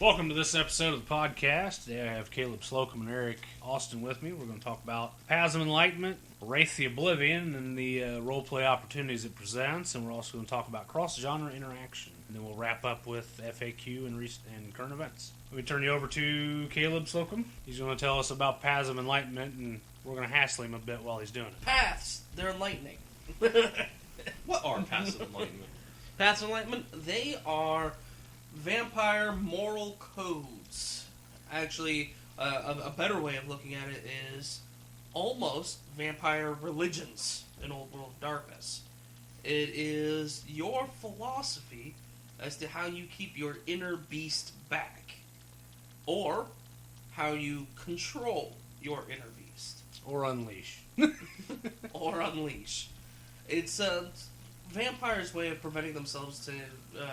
Welcome to this episode of the podcast. Today I have Caleb Slocum and Eric Austin with me. We're going to talk about Paths of Enlightenment, Wraith the Oblivion, and the roleplay opportunities it presents. And we're also going to talk about cross-genre interaction. And then we'll wrap up with FAQ and current events. Let me turn you over to Caleb Slocum. He's going to tell us about Paths of Enlightenment, and we're going to hassle him a bit while he's doing it. Paths, they're enlightening. What are Paths of Enlightenment? Paths of Enlightenment, they are vampire moral codes. Actually, a better way of looking at it is almost vampire religions in Old World Darkness. It is your philosophy as to how you keep your inner beast back, or how you control your inner beast. Or unleash. Or unleash. It's vampires' way of preventing themselves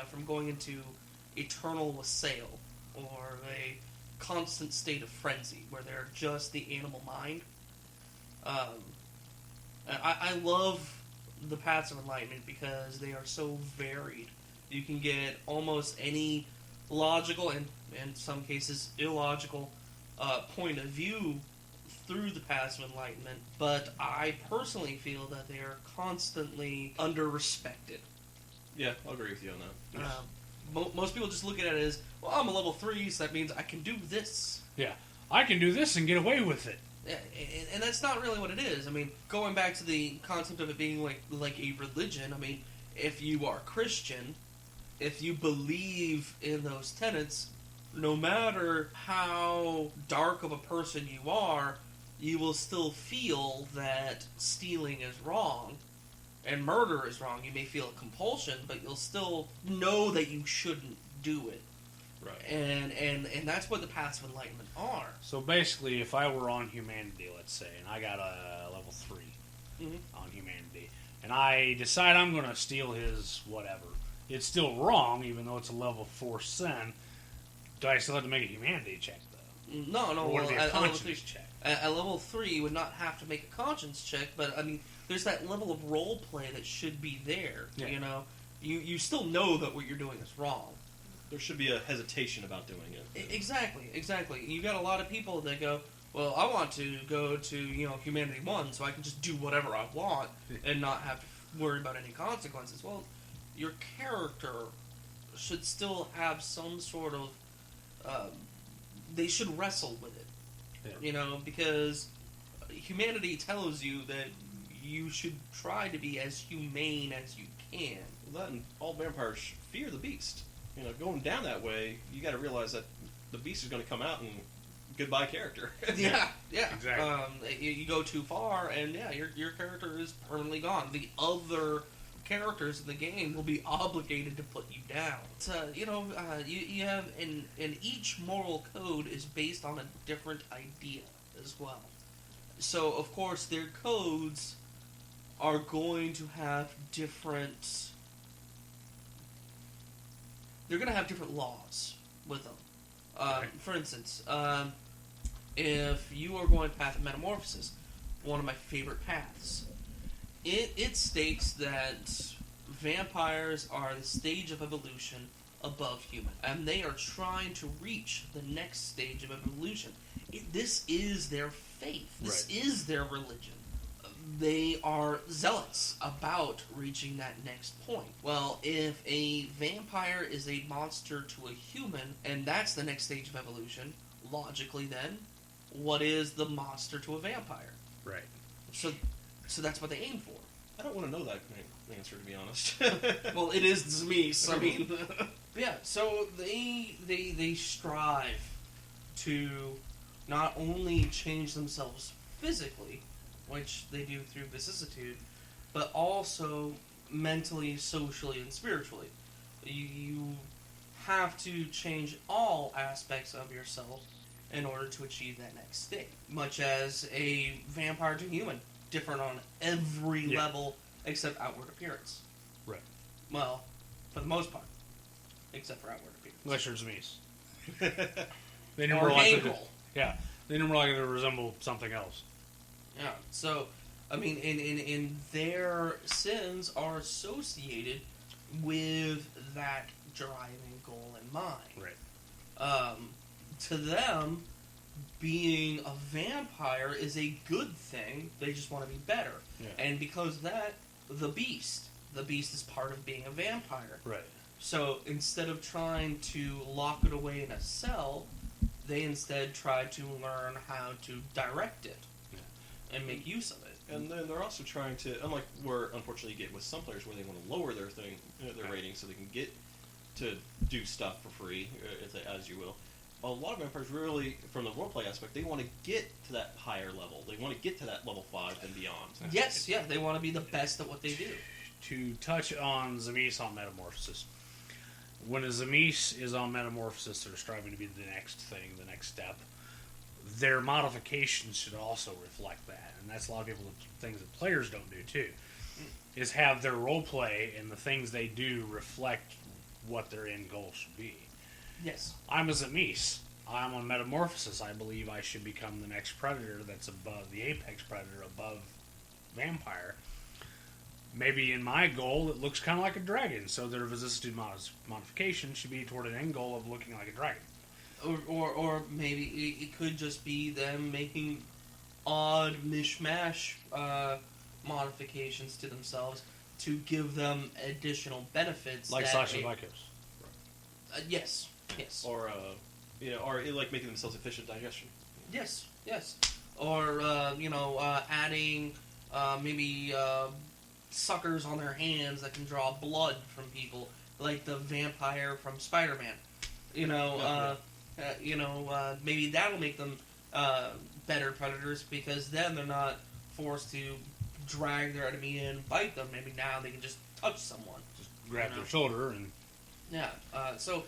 from going into eternal wassail, or a constant state of frenzy, where they're just the animal mind. I love the Paths of Enlightenment because they are so varied. You can get almost any logical, and in some cases illogical, point of view through the Paths of Enlightenment, but I personally feel that they are constantly under-respected. Yeah, I'll agree with you on that. Yes. Most people just look at it as, well, I'm a level 3, so that means I can do this. Yeah, I can do this and get away with it. Yeah, and that's not really what it is. I mean, going back to the concept of it being like a religion, I mean, if you are Christian, if you believe in those tenets, no matter how dark of a person you are, you will still feel that stealing is wrong and murder is wrong. You may feel a compulsion, but you'll still know that you shouldn't do it. Right. And that's what the Paths of Enlightenment are. So basically, if I were on humanity, let's say, and I got a level 3 on humanity, and I decide I'm going to steal his whatever, it's still wrong, even though it's a level 4 sin. Do I still have to make a humanity check, though? No. Or would it be a at conscience check? At level 3, you would not have to make a conscience check, but, I mean, there's that level of role play that should be there. Yeah. You know? You still know that what you're doing is wrong. There should be a hesitation about doing it. Exactly. You got a lot of people that go, well, I want to go to, Humanity 1 so I can just do whatever I want and not have to worry about any consequences. Well, your character should still have some sort of... they should wrestle with it. Yeah. Because humanity tells you that you should try to be as humane as you can. Well, that and all vampires fear the beast. Going down that way, you got to realize that the beast is going to come out and goodbye character. Yeah. Exactly. You go too far, and your character is permanently gone. The other characters in the game will be obligated to put you down. You have, and each moral code is based on a different idea as well. So, of course, their codes are going to have different... They're going to have different laws with them. Right. For instance, if you are going Path of Metamorphosis, one of my favorite paths, it states that vampires are the stage of evolution above human, and they are trying to reach the next stage of evolution. This is their faith. This is their religion. They are zealots about reaching that next point. Well, if a vampire is a monster to a human, and that's the next stage of evolution, logically then, what is the monster to a vampire? Right. So that's what they aim for. I don't want to know that answer, to be honest. Well, it is Zmeese. I mean, yeah. So they strive to not only change themselves physically, which they do through vicissitude, but also mentally, socially, and spiritually. You have to change all aspects of yourself in order to achieve that next state. Much as a vampire to human, different on every level except outward appearance. Right. Well, for the most part, except for outward appearance. Unless you're Zmeese. They Or Gangrel. Yeah. They never likely to resemble something else. Yeah, so, I mean, in their sins are associated with that driving goal in mind. Right. To them, being a vampire is a good thing. They just want to be better. Yeah. And because of that, the beast is part of being a vampire. Right. So instead of trying to lock it away in a cell, they instead try to learn how to direct it and make use of it. And then they're also trying to, unlike where unfortunately you get with some players where they want to lower their their rating so they can get to do stuff for free, as you will. A lot of vampires really, from the roleplay aspect, they want to get to that higher level. They want to get to that level 5 and beyond. Yes, yeah, they want to be the best at what they do. To touch on Tzimisce on Metamorphosis. When a Tzimisce is on Metamorphosis, they're striving to be the next thing, the next step. Their modifications should also reflect that. And that's a lot of people, things that players don't do too, is have their roleplay and the things they do reflect what their end goal should be. Yes. I'm a Tzimisce. I'm on Metamorphosis. I believe I should become the next predator that's above the apex predator, above vampire. Maybe in my goal, it looks kind of like a dragon, so their vicissitude modification should be toward an end goal of looking like a dragon. Or maybe it could just be them making odd mishmash modifications to themselves to give them additional benefits. Like Sasha Vikos. Yes. Yes. Or, or like making themselves efficient digestion. Yes. Yes. Or, adding maybe suckers on their hands that can draw blood from people, like the vampire from Spider-Man. Maybe that'll make them better predators because then they're not forced to drag their enemy in and bite them. Maybe now they can just touch someone. Just grab their shoulder and... Yeah. So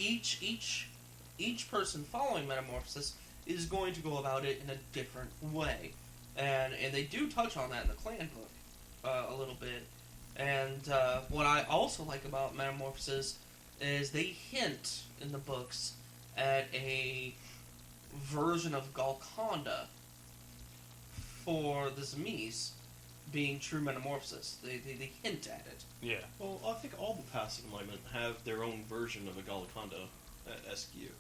each person following Metamorphosis is going to go about it in a different way. And they do touch on that in the clan book a little bit. And what I also like about Metamorphosis is they hint in the books at a version of Golconda for the Tzimisce being true Metamorphosis. They hint at it. Yeah. Well, I think all the passive alignment have their own version of a Golconda SKU.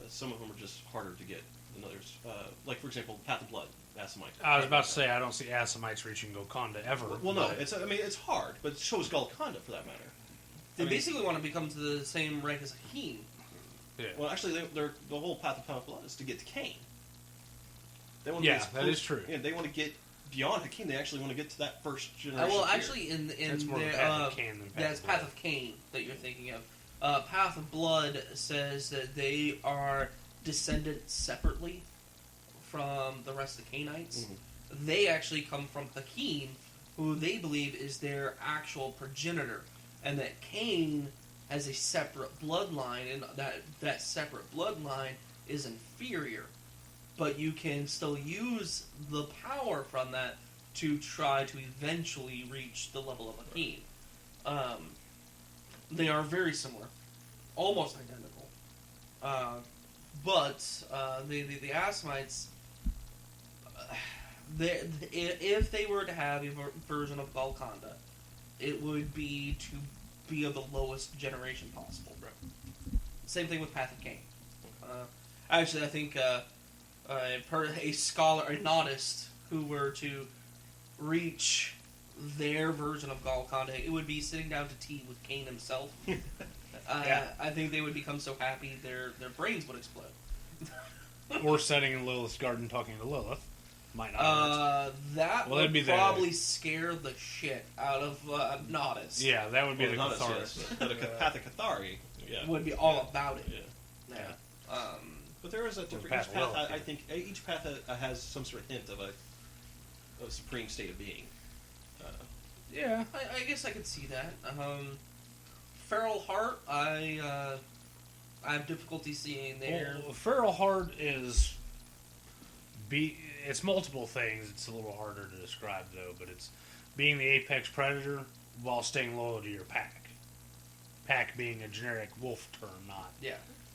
Some of them are just harder to get than others. Like, for example, Path of Blood, Assamite. I was about to say, I don't see Assamites reaching Golconda ever. Well, no, it's hard, but so is Golconda for that matter. They basically want to become to the same rank as Hakeem. Yeah. Well, actually, the whole Path of Blood is to get to Cain. They want that is true. Yeah, they want to get beyond Hakeem. They actually want to get to that first generation. Well, actually, in that's more the Path of Cain than that's Path of Cain that you're thinking of. Path of Blood says that they are descended separately from the rest of the Cainites. Mm-hmm. They actually come from Hakeem, who they believe is their actual progenitor, and that Cain has a separate bloodline, and that separate bloodline is inferior. But you can still use the power from that to try to eventually reach the level of Hakeem. They are very similar, almost identical. But the Assamites, if they were to have a version of Golconda, it would be to be of the lowest generation possible. Right. Same thing with Path of Cain. Actually, I think a scholar, a nautist, who were to reach their version of Golconda, it would be sitting down to tea with Cain himself. I think they would become so happy their brains would explode. Or sitting in Lilith's garden talking to Lilith. Might not that would probably scare the shit out of Nautists. Yeah, that would be the Catharsis. But a Path of Cathari would be all about it. Yeah. But there is a different each path. I think each path has some sort of hint of a supreme state of being. Yeah, I guess I could see that. Feral Heart, I have difficulty seeing there. Well, Feral Heart is it's multiple things. It's a little harder to describe though, but it's being the apex predator while staying loyal to your pack. Pack being a generic wolf term, not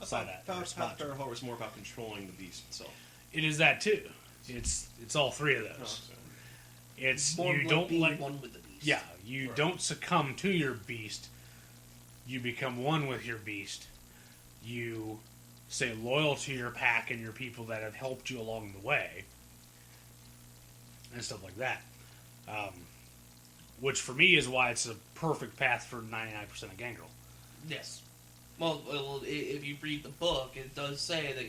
I thought Path of Feral was more about controlling the beast itself. It is that too. It's all three of those. It's more you don't let one with the beast. Yeah, you don't succumb to your beast. You become one with your beast. you stay loyal to your pack and your people that have helped you along the way, and stuff like that. Which for me is why it's a perfect path for 99% of Gangrel. Yes. Well, if you read the book, it does say that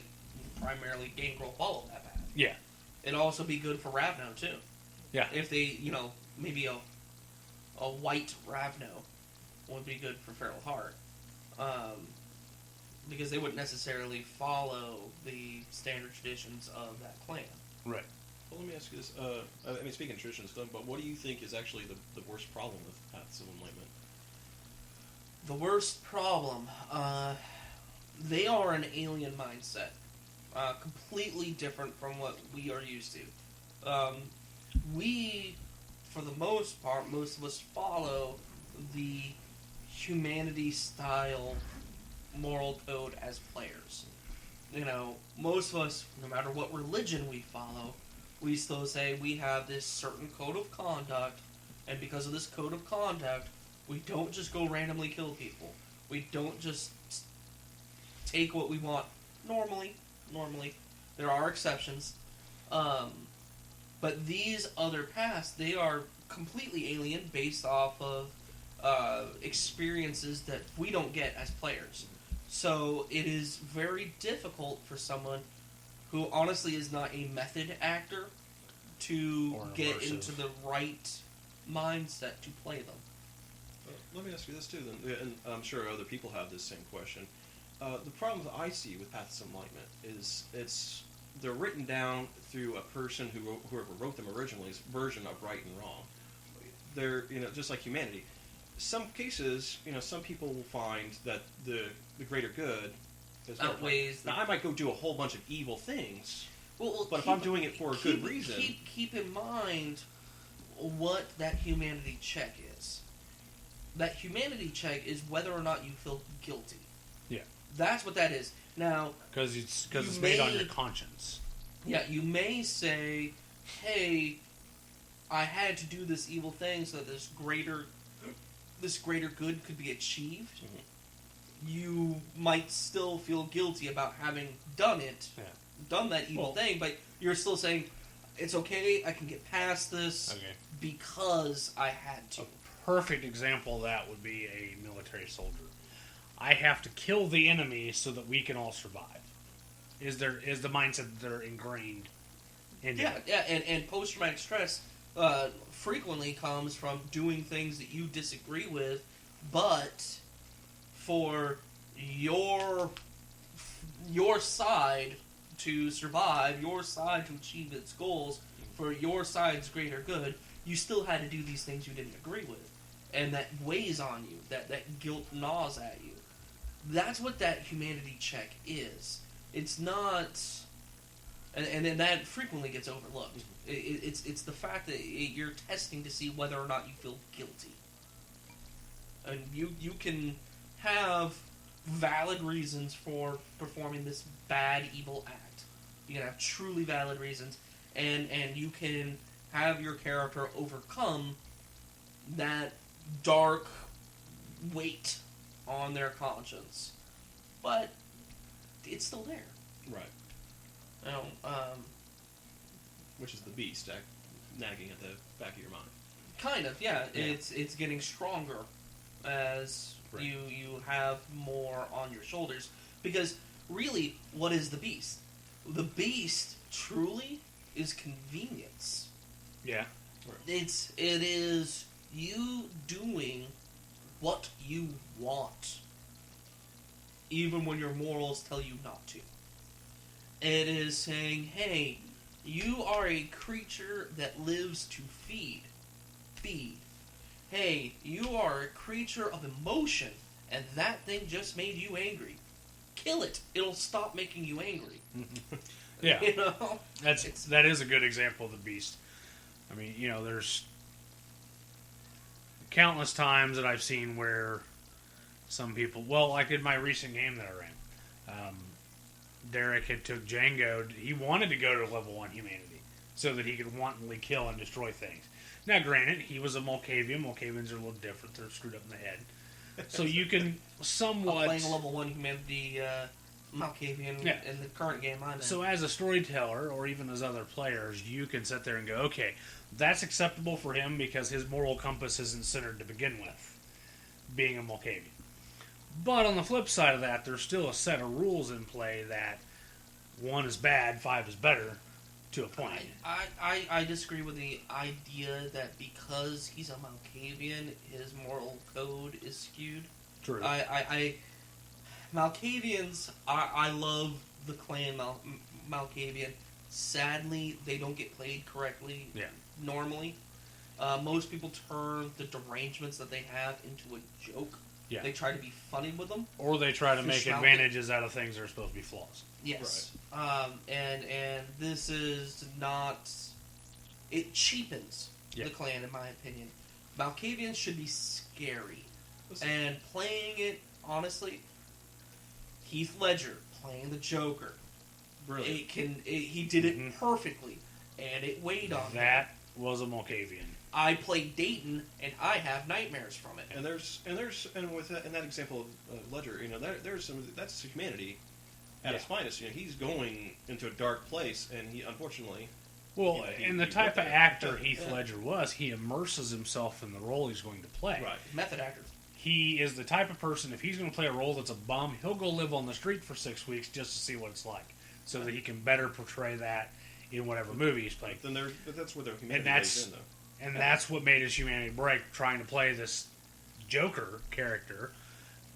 primarily Gangrel follow that path. Yeah. It'd also be good for Ravno, too. Yeah. If they, maybe a white Ravno would be good for Feral Heart. Because they wouldn't necessarily follow the standard traditions of that clan. Right. Well, let me ask you this. Speaking of tradition stuff, but what do you think is actually the worst problem with Paths of Enlightenment? The worst problem, they are an alien mindset. Completely different from what we are used to. We, for the most part, most of us follow the humanity-style moral code as players. Most of us, no matter what religion we follow, we still say we have this certain code of conduct, and because of this code of conduct, we don't just go randomly kill people. We don't just take what we want. Normally. There are exceptions. But these other paths, they are completely alien based off of experiences that we don't get as players. So it is very difficult for someone who honestly is not a method actor to get into the right mindset to play them. Let me ask you this too, then, and I'm sure other people have this same question. The problem that I see with Paths of Enlightenment is they're written down through a person whoever wrote them originally's version of right and wrong. They're just like humanity. Some cases, some people will find that the greater good is outweighs. Now, I might go do a whole bunch of evil things, but if I'm doing it for a good reason, keep in mind what that humanity check is. That humanity check is whether or not you feel guilty. Yeah. That's what that is. Now, because it's made on your conscience. Yeah, you may say, "Hey, I had to do this evil thing so that this greater good could be achieved." Mm-hmm. You might still feel guilty about having done that evil thing, but you're still saying, "It's okay. I can get past this because I had to." A perfect example of that would be a military soldier. I have to kill the enemy so that we can all survive. Is the mindset that they're ingrained in? Yeah, and post-traumatic stress frequently comes from doing things that you disagree with, but for your side to survive, your side to achieve its goals, for your side's greater good, you still had to do these things you didn't agree with, and that weighs on you. That guilt gnaws at you. That's what that humanity check is. It's not, and then that frequently gets overlooked. It's the fact that you're testing to see whether or not you feel guilty. And you can have valid reasons for performing this bad, evil act. You can have truly valid reasons, and you can have your character overcome that dark weight on their conscience, but it's still there. Right. Which is the beast nagging at the back of your mind. Kind of, yeah. It's getting stronger as you have more on your shoulders. Because really, what is the beast? The beast truly is convenience. Yeah. It is you doing what you want, even when your morals tell you not to. It is saying, hey, you are a creature that lives to feed. Hey, you are a creature of emotion, and that thing just made you angry. Kill it. It'll stop making you angry. Yeah. That is a good example of the beast. I mean, there's countless times that I've seen where some people, like in my recent game that I ran, Derek had took Django. He wanted to go to level 1 humanity so that he could wantonly kill and destroy things. Now, granted, he was a Mulcavian. Mulcavians are a little different. They're screwed up in the head. So you can I'm somewhat... playing a level 1 humanity Malkavian in the current game I'm in. So as a storyteller, or even as other players, you can sit there and go, okay, that's acceptable for him because his moral compass isn't centered to begin with, being a Malkavian. But on the flip side of that, there's still a set of rules in play that 1 is bad, 5 is better, to a point. I disagree with the idea that because he's a Malkavian, his moral code is skewed. True. Malkavians, I love the clan Malkavian. Sadly, they don't get played correctly normally. Most people turn the derangements that they have into a joke. Yeah. They try to be funny with them. Or they try to make advantages out of things that are supposed to be flaws. Yes. Right. And this is not... It cheapens the clan, in my opinion. Malkavians should be scary. And playing it, honestly, Heath Ledger playing the Joker. Brilliant. He did it perfectly, and it weighed on me. That was a Malkavian. I played Dayton, and I have nightmares from it. And with that, in that example of Ledger, there's some that's humanity at its finest. He's going into a dark place, and he unfortunately. Well, and the type of actor Heath Ledger was, he immerses himself in the role he's going to play. Right. Method actor. He is the type of person, if he's going to play a role that's a bum, he'll go live on the street for 6 weeks just to see what it's like, so that he can better portray that in whatever movie he's playing. But that's where the humanity lays in, though. And that's what made his humanity break, trying to play this Joker character,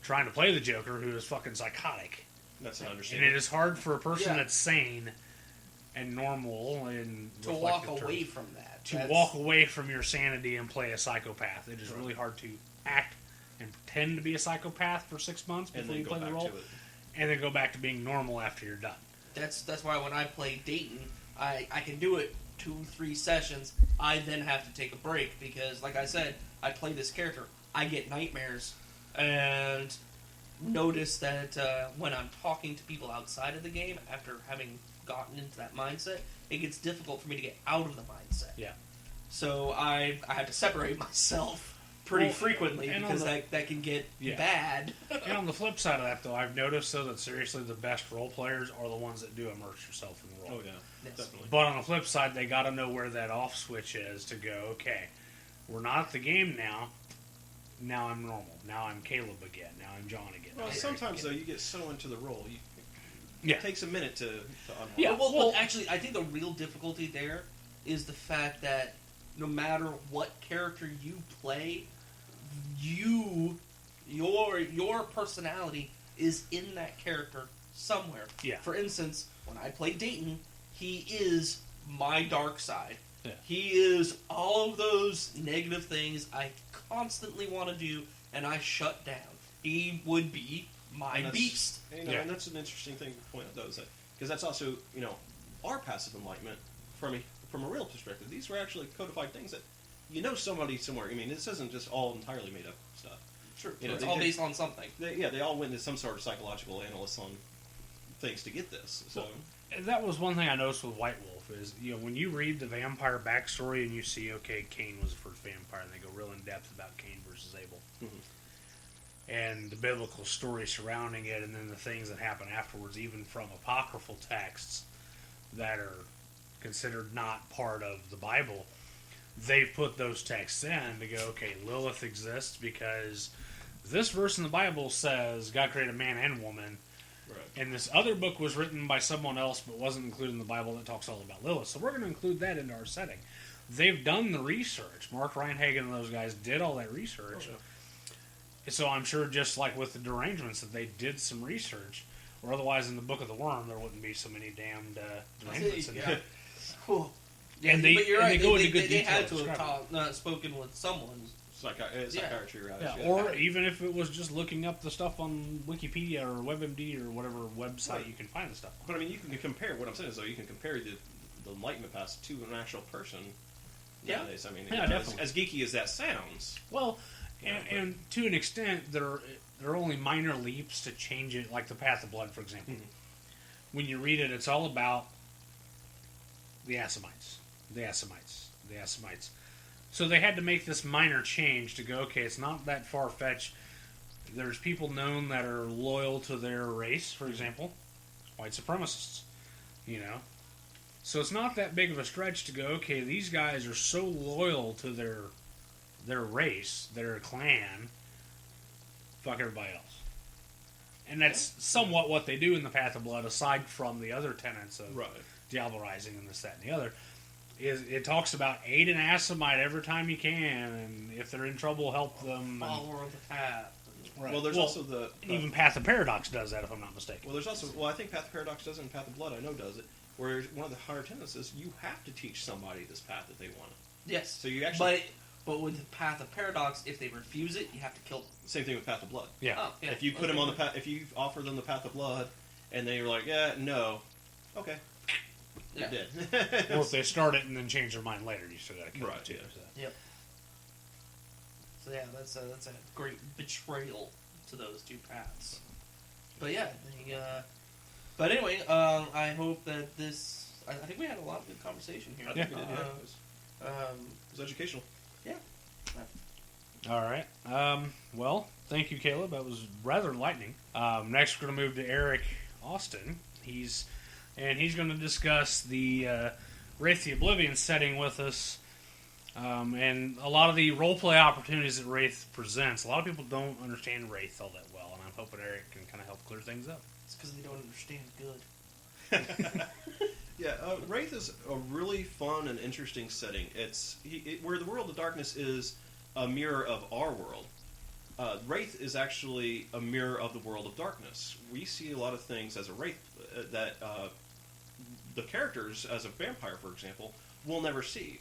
trying to play the Joker who is fucking psychotic. That's an understanding. And it is hard for a person that's sane and normal and to walk away from that. To walk away from your sanity and play a psychopath. It is really hard to act and pretend to be a psychopath for 6 months before you play the role, and then go back to being normal after you're done. That's why when I play Dayton, I can do it 2-3 sessions. I then have to take a break because, like I said, I play this character. I get nightmares and notice that when I'm talking to people outside of the game after having gotten into that mindset, it gets difficult for me to get out of the mindset. Yeah. So I have to separate myself pretty frequently because that can get bad. And on the flip side of that, though, I've noticed, though, that seriously the best role players are the ones that do immerse yourself in the role. Oh, yeah. Yes. Definitely. But on the flip side, they got to know where that off switch is to go, okay, we're not at the game now. Now I'm normal. Now I'm Caleb again. Now I'm John again. Well, sometimes, though, you get so into the role. It takes a minute to unwind. Yeah, well, actually, I think the real difficulty there is the fact that no matter what character you play, your personality is in that character somewhere. Yeah. For instance, when I play Dayton, he is my dark side. Yeah. He is all of those negative things I constantly want to do, and I shut down. He would be my beast. And that's an interesting thing to point out, though, because that's also, our passive enlightenment from a real perspective. These were actually codified things that somebody somewhere. I mean, this isn't just all entirely made up stuff. Sure, it's all based on something. They all went into some sort of psychological analysis on things to get this. So that was one thing I noticed with White Wolf is, when you read the vampire backstory and you see, okay, Cain was the first vampire, and they go real in depth about Cain versus Abel. Mm-hmm. And the biblical story surrounding it, and then the things that happen afterwards, even from apocryphal texts that are considered not part of the Bible, they've put those texts in to go, okay, Lilith exists because this verse in the Bible says God created man and woman, right. And this other book was written by someone else but wasn't included in the Bible that talks all about Lilith. So we're going to include that into our setting. They've done the research. Mark Reinhagen and those guys did all that research. Oh, yeah. So I'm sure just like with the derangements that they did some research, or otherwise in the Book of the Worm there wouldn't be so many damned derangements in there. Cool. Yeah, and but you're right. They go into good detail. They had to have spoken with someone. Psychiatry, rather. Yeah. Or even if it was just looking up the stuff on Wikipedia or WebMD or whatever website you can find the stuff on. But I mean, you can compare. What I'm saying is, though, you can compare the Enlightenment past to an actual person. Nowadays. I mean, as geeky as that sounds. Well, and to an extent, there are only minor leaps to change it, like the Path of Blood, for example. Mm-hmm. When you read it, it's all about the Assamites. So they had to make this minor change to go, okay, it's not that far-fetched. There's people known that are loyal to their race, for example, white supremacists. You know, so it's not that big of a stretch to go. Okay, these guys are so loyal to their race, their clan. Fuck everybody else. And that's somewhat what they do in the Path of Blood, aside from the other tenets of Diablo Rising and this, that, and the other. Is it talks about aid an Assamite every time you can, and if they're in trouble, help them. Follower of the path. Right. Well, there's also the even Path of Paradox does that, if I'm not mistaken. Well, there's also I think Path of Paradox does it, and Path of Blood I know does it. Where one of the higher tenets is you have to teach somebody this path that they want. Yes. So you actually. But with the Path of Paradox, if they refuse it, you have to kill them. Same thing with Path of Blood. Yeah. Oh, yeah. If you put them on the path, if you offer them the Path of Blood, and they were like, yeah, no, okay, Yeah. they're dead. Or if they start it and then change their mind later, you still got to kill them too. yeah. So. Yep. So yeah, that's a great betrayal to those two paths. But yeah, but anyway, I hope that this. I think we had a lot of good conversation here. I think we did, yeah. It was educational. Yeah. All right. Well, thank you, Caleb. That was rather enlightening. Next, we're going to move to Eric Austin. He's going to discuss the Wraith the Oblivion setting with us, and a lot of the roleplay opportunities that Wraith presents. A lot of people don't understand Wraith all that well, and I'm hoping Eric can kind of help clear things up. It's because they don't understand good. Yeah, Wraith is a really fun and interesting setting. It's where the world of darkness is a mirror of our world. Wraith is actually a mirror of the world of darkness. We see a lot of things as a Wraith that the characters, as a vampire, for example, will never see,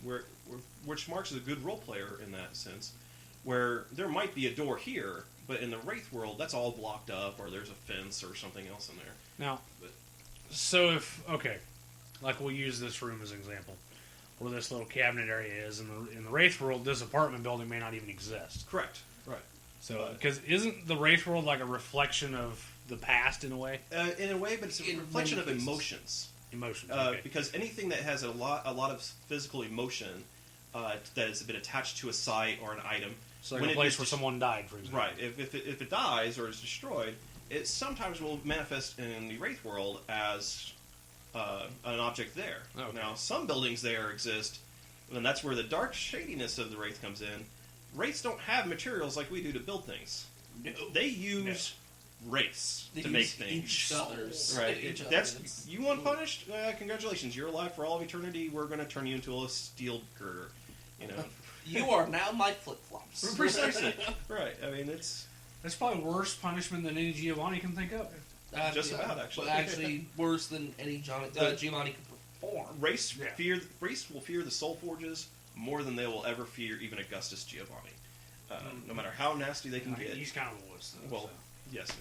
which marks as a good role player in that sense, where there might be a door here, but in the Wraith world, that's all blocked up, or there's a fence or something else in there. Now, so like we'll use this room as an example, where this little cabinet area is. In the Wraith world, this apartment building may not even exist. Correct. Right. So, because isn't the Wraith world like a reflection of the past in a way? In a way, but it's a reflection of emotions. Emotions. Okay. Because anything that has a lot of physical emotion that has been attached to a site or an item. So like a place where someone died, for example. Right. If it dies or is destroyed, it sometimes will manifest in the Wraith world as an object there. Okay. Now, some buildings there exist, and that's where the dark shadiness of the Wraith comes in. Wraiths don't have materials like we do to build things. No. They use wraiths to make things. Each others. Right. You unpunished? Congratulations, you're alive for all of eternity. We're going to turn you into a steel girder. You know. You are now my flip-flops. Precisely. Right. I mean, That's probably worse punishment than any Giovanni can think of. Just about, actually. But actually, worse than any Giovanni could perform. Wraiths will fear the Soul Forges more than they will ever fear even Augustus Giovanni. No matter how nasty they can get. He's kind of a wuss, though. Well, yes.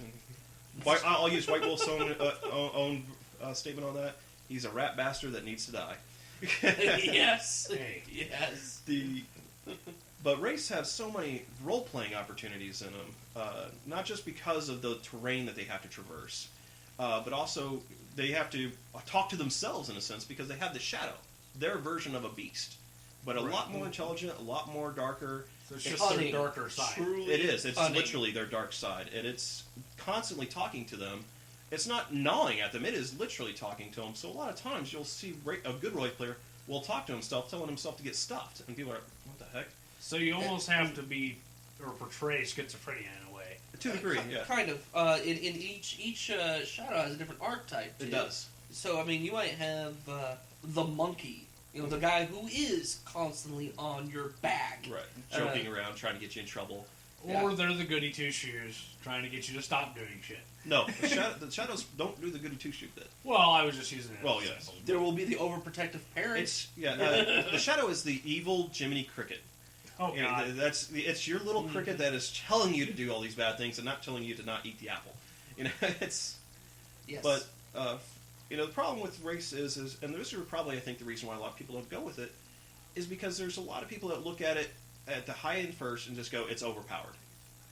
I'll use White Wolf's own statement on that. He's a rat bastard that needs to die. Yes. Hey. Yes. But Wraiths have so many role-playing opportunities in them, not just because of the terrain that they have to traverse, but also they have to talk to themselves in a sense because they have the shadow, their version of a beast, but a lot more intelligent, a lot more darker. So it's just their darker side. It is. It's literally their dark side, and it's constantly talking to them. It's not gnawing at them. It is literally talking to them. So a lot of times you'll see a good role player will talk to himself, telling himself to get stuffed, and people are like, what the heck? So you almost have to be, or portray schizophrenia in a way. To a degree, yeah. Kind of. In each shadow has a different archetype, too. It does. So, I mean, you might have the monkey. You know, the guy who is constantly on your back. Right. Joking around, trying to get you in trouble. Or they're the goody two-shoes, trying to get you to stop doing shit. No, the shadows don't do the goody two-shoes bit. Well, I was just using it. Well, yes. There will be the overprotective parents. The shadow is the evil Jiminy Cricket. Oh, God. It's your little cricket that is telling you to do all these bad things and not telling you to not eat the apple. You know, it's... Yes. But, the problem with race is, and this is probably, I think, the reason why a lot of people don't go with it, is because there's a lot of people that look at it at the high end first and just go, it's overpowered.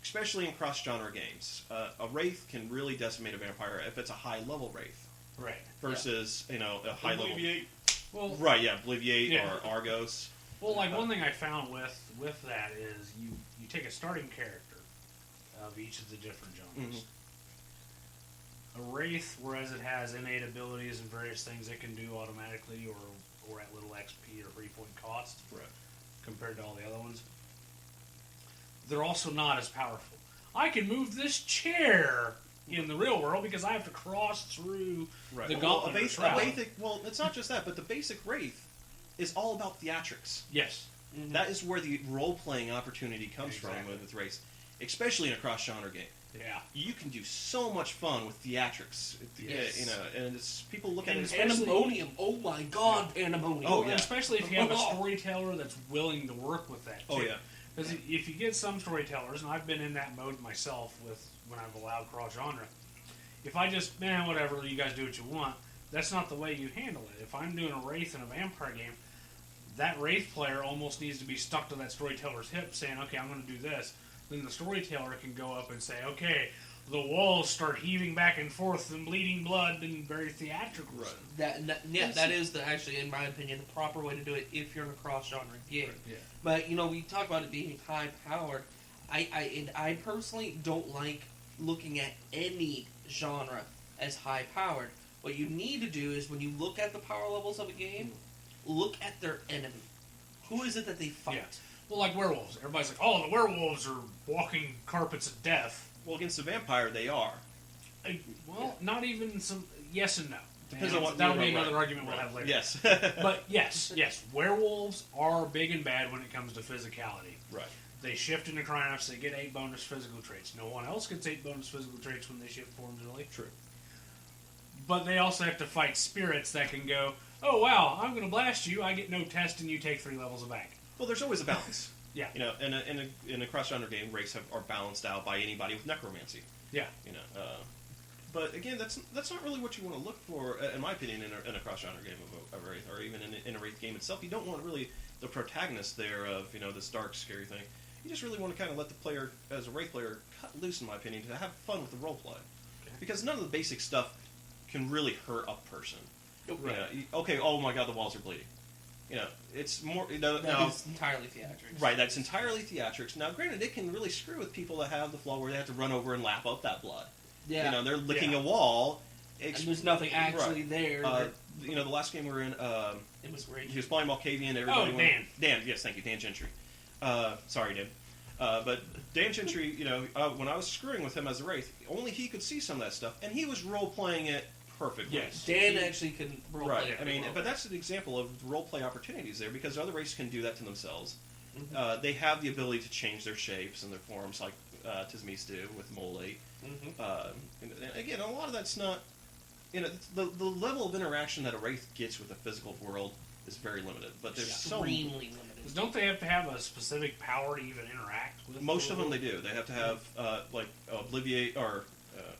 Especially in cross-genre games. A Wraith can really decimate a vampire if it's a high-level Wraith. Right. Versus, a high-level... Obliviate. Well, right, yeah, Obliviate or Argos. Well, like one thing I found with that is you take a starting character, of each of the different genres. A Wraith, whereas it has innate abilities and various things it can do automatically or at little XP or 3-point cost, Right. compared to all the other ones, they're also not as powerful. I can move this chair in the real world because I have to cross through the gauntlet. Well, it's not just that, but the basic Wraith is all about theatrics. Yes. Mm-hmm. That is where the role-playing opportunity comes from with Wraith, especially in a cross-genre game. Yeah. You can do so much fun with theatrics. Yes. You know, and it's, people look at And it as Pandemonium. Oh my God, Pandemonium. Oh, And yeah. especially if you have a storyteller that's willing to work with that. Oh, too. yeah. Because if you get some storytellers, and I've been in that mode myself with when I've allowed cross-genre, if I just, whatever, you guys do what you want, that's not the way you handle it. If I'm doing a Wraith in a Vampire game, that Wraith player almost needs to be stuck to that storyteller's hip saying, okay, I'm going to do this. Then the storyteller can go up and say, okay, the walls start heaving back and forth and bleeding blood and very theatrical. Right. That is actually, in my opinion, the proper way to do it if you're in a cross-genre game. Yeah. But, we talk about it being high-powered. I personally don't like looking at any genre as high-powered. What you need to do is, when you look at the power levels of a game, look at their enemy. Who is it that they fight? Yeah. Well, like werewolves. Everybody's like, oh, the werewolves are walking carpets of death. Well, against the vampire, they are. Not even some... Yes and no. Depends on what... That'll be another argument we'll have later. Yes. But yes. Werewolves are big and bad when it comes to physicality. Right. They shift into Krynos, they get 8 bonus physical traits. No one else gets 8 bonus physical traits when they shift forms, really. True. But they also have to fight spirits that can go, oh, wow, I'm going to blast you, I get no test, and you take 3 levels of back. Well, there's always a balance. Yeah. You know, in a cross-genre game, Wraiths are balanced out by anybody with necromancy. Yeah. You know, but again, that's not really what you want to look for, in my opinion, in a cross-genre game of a Wraith, or even in a Wraith game itself. You don't want really the protagonist there of, this dark, scary thing. You just really want to kind of let the player, as a Wraith player, cut loose, in my opinion, to have fun with the roleplay. Okay. Because none of the basic stuff can really hurt a person. Right. Okay, oh my God, the walls are bleeding. It's more... That's entirely theatrics. Right, that's entirely theatrics. Now, granted, it can really screw with people that have the flaw where they have to run over and lap up that blood. Yeah. They're licking a wall. And there's nothing actually there. The last game we were in... it was great. He was playing Malkavian. Everybody Dan. Dan, yes, thank you, Dan Gentry. Sorry, Dan. But Dan Gentry, when I was screwing with him as a Wraith, only he could see some of that stuff, and he was role-playing it perfectly. Yes. Dan actually can roleplay. Right. But that's an example of roleplay opportunities there, because other races can do that to themselves. Mm-hmm. They have the ability to change their shapes and their forms, like Tismis do with Mole. Mm-hmm. And again, a lot of that's not... the level of interaction that a Wraith gets with the physical world is very limited. But there's extremely limited. Don't they have to have a specific power to even interact with most of them they do. They have to have, like, Oblivion, or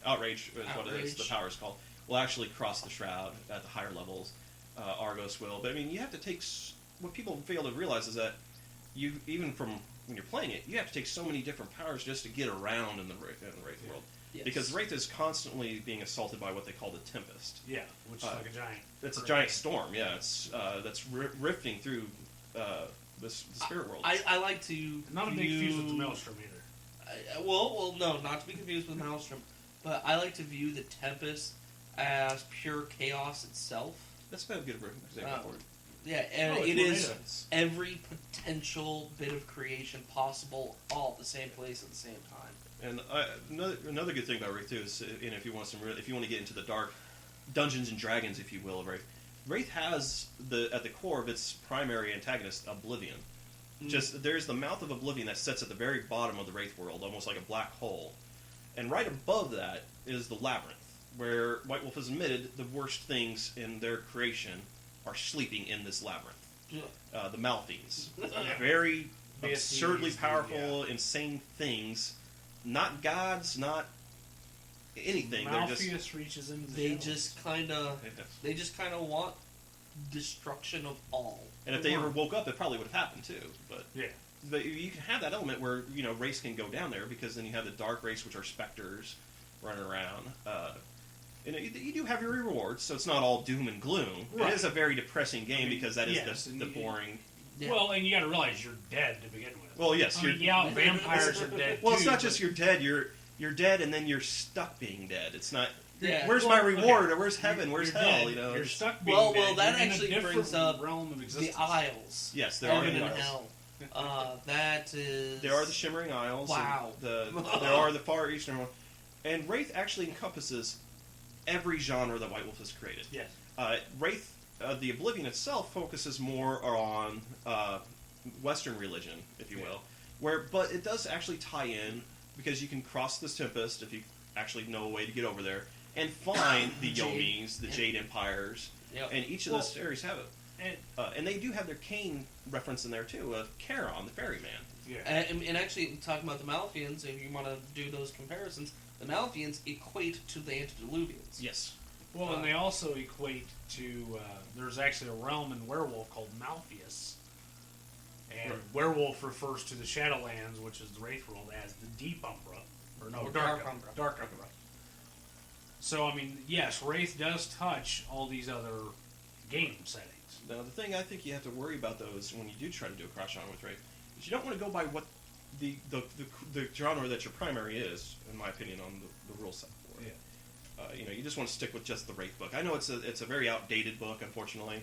Outrage is what it is, the power is called, will actually cross the Shroud at the higher levels. Argos will. But, you have to take... What people fail to realize is that even from when you're playing it, you have to take so many different powers just to get around in the Wraith world. Yes. Because Wraith is constantly being assaulted by what they call the Tempest. Yeah, which is like a giant... It's a giant storm, yeah. It's that's rifting through the spirit world. I like to... Not to be confused with the Maelstrom either. Well, no, not to be confused with Maelstrom. But I like to view the Tempest as pure chaos itself. That's a good example for it. Yeah, and it is every potential bit of creation possible all at the same place at the same time. And another good thing about Wraith too is, if you want to get into the dark Dungeons and Dragons, if you will, of Wraith has at the core of its primary antagonist Oblivion. Just there's the mouth of Oblivion that sits at the very bottom of the Wraith world, almost like a black hole, and right above that is the Labyrinth, where White Wolf has admitted the worst things in their creation are sleeping in this labyrinth. Yeah. The Malfiends. Very absurdly powerful, insane things. Not gods, not anything. Malpheus reaches into the They just kind of want destruction of all. And if they ever woke up, it probably would have happened too. But you can have that element where race can go down there, because then you have the dark race, which are specters running around. And you do have your rewards, so it's not all doom and gloom. Right. It is a very depressing game because that is the boring Yeah. Well, and you got to realize you're dead to begin with. Well, yes, I mean, yeah, vampires are dead. Well, too, it's not but- just you're dead. You're dead, and then you're stuck being dead. It's not. Yeah. Where's my reward, or where's heaven, where's you're hell? dead. You know, You're it's- stuck being Well, dead. that You're actually in a different brings up realm of existence. The Isles. Yes, there are Heaven the and Isles. Hell. That is. There are the Shimmering Isles. Wow. There are the Far Eastern one, and Wraith actually encompasses every genre that White Wolf has created. Yes. Wraith, the Oblivion itself focuses more on Western religion, if you will, but it does actually tie in because you can cross this Tempest if you actually know a way to get over there and find the Yomis, the Jade Empires, Yep. and each of those series have it. And they do have their Cain reference in there too, Charon, the ferryman. Yeah. And actually, talking about the Malfians, if you want to do those comparisons, the Malfians equate to the Antediluvians. Yes. Well, and they also equate to, there's actually a realm in Werewolf called Malpheus. And Werewolf refers to the Shadowlands, which is the Wraith world, as the Deep Umbra. Or no, Or Dark Dark Umbra. Umbra. Dark Umbra. So, I mean, yes, Wraith does touch all these other game settings. Now, the thing I think you have to worry about, though, is when you do try to do a cross-genre with Wraith, is you don't want to go by what the genre that your primary is, in my opinion, on the rule set for it. Yeah. You just want to stick with just the Wraith book. I know it's a very outdated book, unfortunately,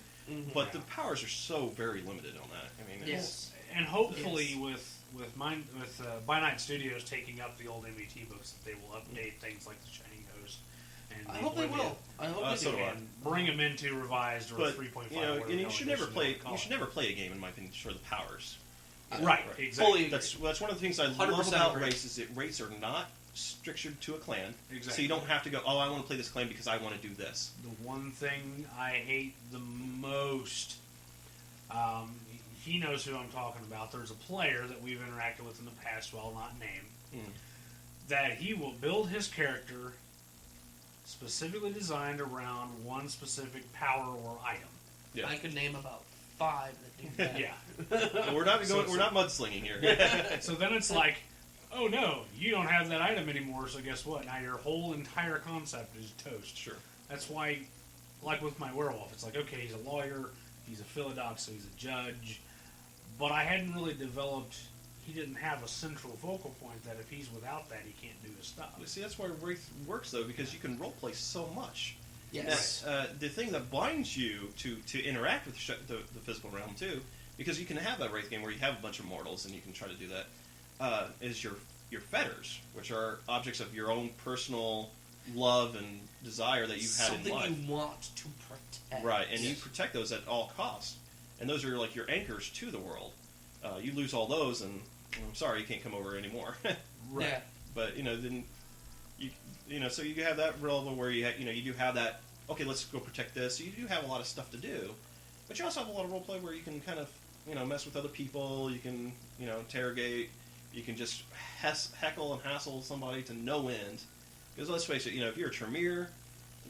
but the powers are so very limited on that. I mean, Yes. And hopefully with By Night Studios taking up the old MBT books, that they will update things like the Shining Host. And I hope they will. I hope they so do. do I. And bring them into revised or But 3.5. you know, whatever and the you should hell never edition play. they call You it. should never play a game, in my opinion, for the powers. Right, exactly. Fully That's one of the things I love 100% about agree. races. That races are not structured to a clan, so Exactly. you don't have to go. Oh, I want to play this clan because I want to do this. The one thing I hate the most, he knows who I'm talking about. There's a player that we've interacted with in the past, who I'll not name, that he will build his character specifically designed around one specific power or item. Yeah. I could name about 5 that do that. Yeah. And we're not So going. it's We're not mudslinging here. So then it's like, oh no, you don't have that item anymore, so guess what? Now your whole entire concept is toast. Sure. That's why, like with my werewolf, it's like, okay, he's a lawyer, he's a philodox, so he's a judge, but I hadn't really developed, he didn't have a central focal point that if he's without that, he can't do his stuff. See, that's why Wraith works though, because you can roleplay so much. Yes. The thing that binds you to interact with the physical realm too, because you can have that Wraith game where you have a bunch of mortals and you can try to do that, is your fetters, which are objects of your own personal love and desire that you've had Something in life. you want to protect. Right, and you protect those at all costs. And those are like your anchors to the world. You lose all those, and I'm sorry, you can't come over anymore. Right. Yeah. But then so you have that level where you do have that. Okay, let's go protect this. So you do have a lot of stuff to do, but you also have a lot of roleplay where you can kind of mess with other people. You can interrogate. You can just heckle and hassle somebody to no end. Because let's face it, if you're a Tremere,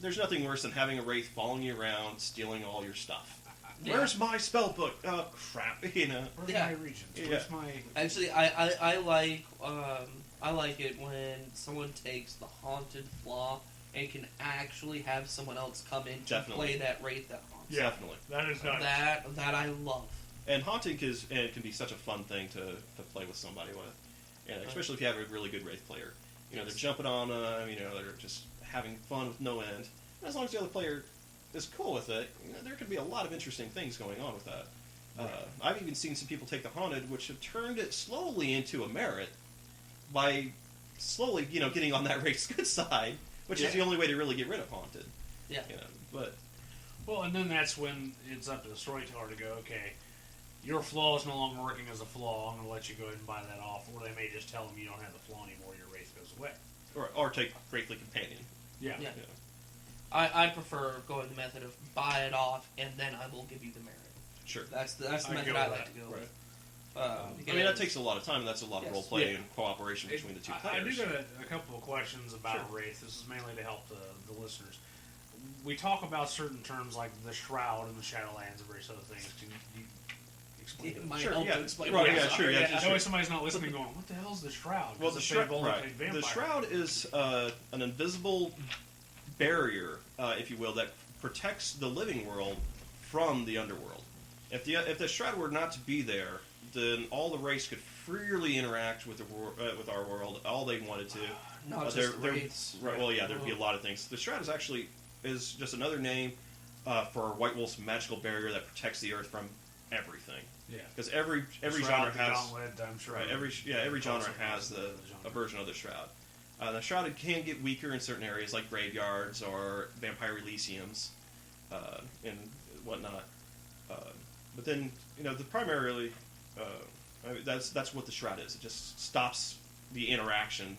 there's nothing worse than having a Wraith following you around, stealing all your stuff. Yeah. Where's my spell book? Oh crap! Where's Yeah. my regions? Yeah. Where's my... Actually, I like it when someone takes the haunted flaw and can actually have someone else come in to Definitely. play that Wraith that haunts. Yeah. Definitely. That is not... That I love. And haunting can be such a fun thing to play with somebody with, and especially if you have a really good Wraith player. They're jumping on them. They're just having fun with no end. And as long as the other player is cool with it, there could be a lot of interesting things going on with that. I've even seen some people take the haunted, which have turned it slowly into a merit by slowly, getting on that Wraith's good side, which is the only way to really get rid of haunted. Yeah. But Well, and then that's when it's up to the storyteller to go, okay, your flaw is no longer working as a flaw. I'm going to let you go ahead and buy that off. Or they may just tell them you don't have the flaw anymore. Your Wraith goes away. or take Wraithly Companion. Yeah. Yeah. I prefer going the method of buy it off and then I will give you the merit. Sure. That's the I method go I with like that. to go Right. with. I mean, that takes a lot of time, and that's a lot of Yes. role play Yeah. and cooperation between the two I players. do got a couple of questions about Sure. Wraith. This is mainly to help the listeners. We talk about certain terms like the Shroud and the Shadowlands and various other things. Can you explain It it? might Sure, help yeah. to explain Right, what yeah, it's sure, about. yeah, That sure. way somebody's not listening going, what the hell's the Shroud? Well, the Because if they've only played the Vampire. shroud is an invisible barrier, if you will, that protects the living world from the underworld. If the Shroud were not to be there, then all the Wraiths could freely interact with with our world all they wanted to. Not just the Wraiths. Right, well, yeah, there'd be a lot of things. The Shroud is just another name for White Wolf's magical barrier that protects the Earth from everything. Yeah, because every Shroud, genre has Gauntlet, I'm sure. right. Every genre has a version of the Shroud. The Shroud can get weaker in certain areas like graveyards or Vampire Elysiums and whatnot. But then primarily that's what the Shroud is. It just stops the interaction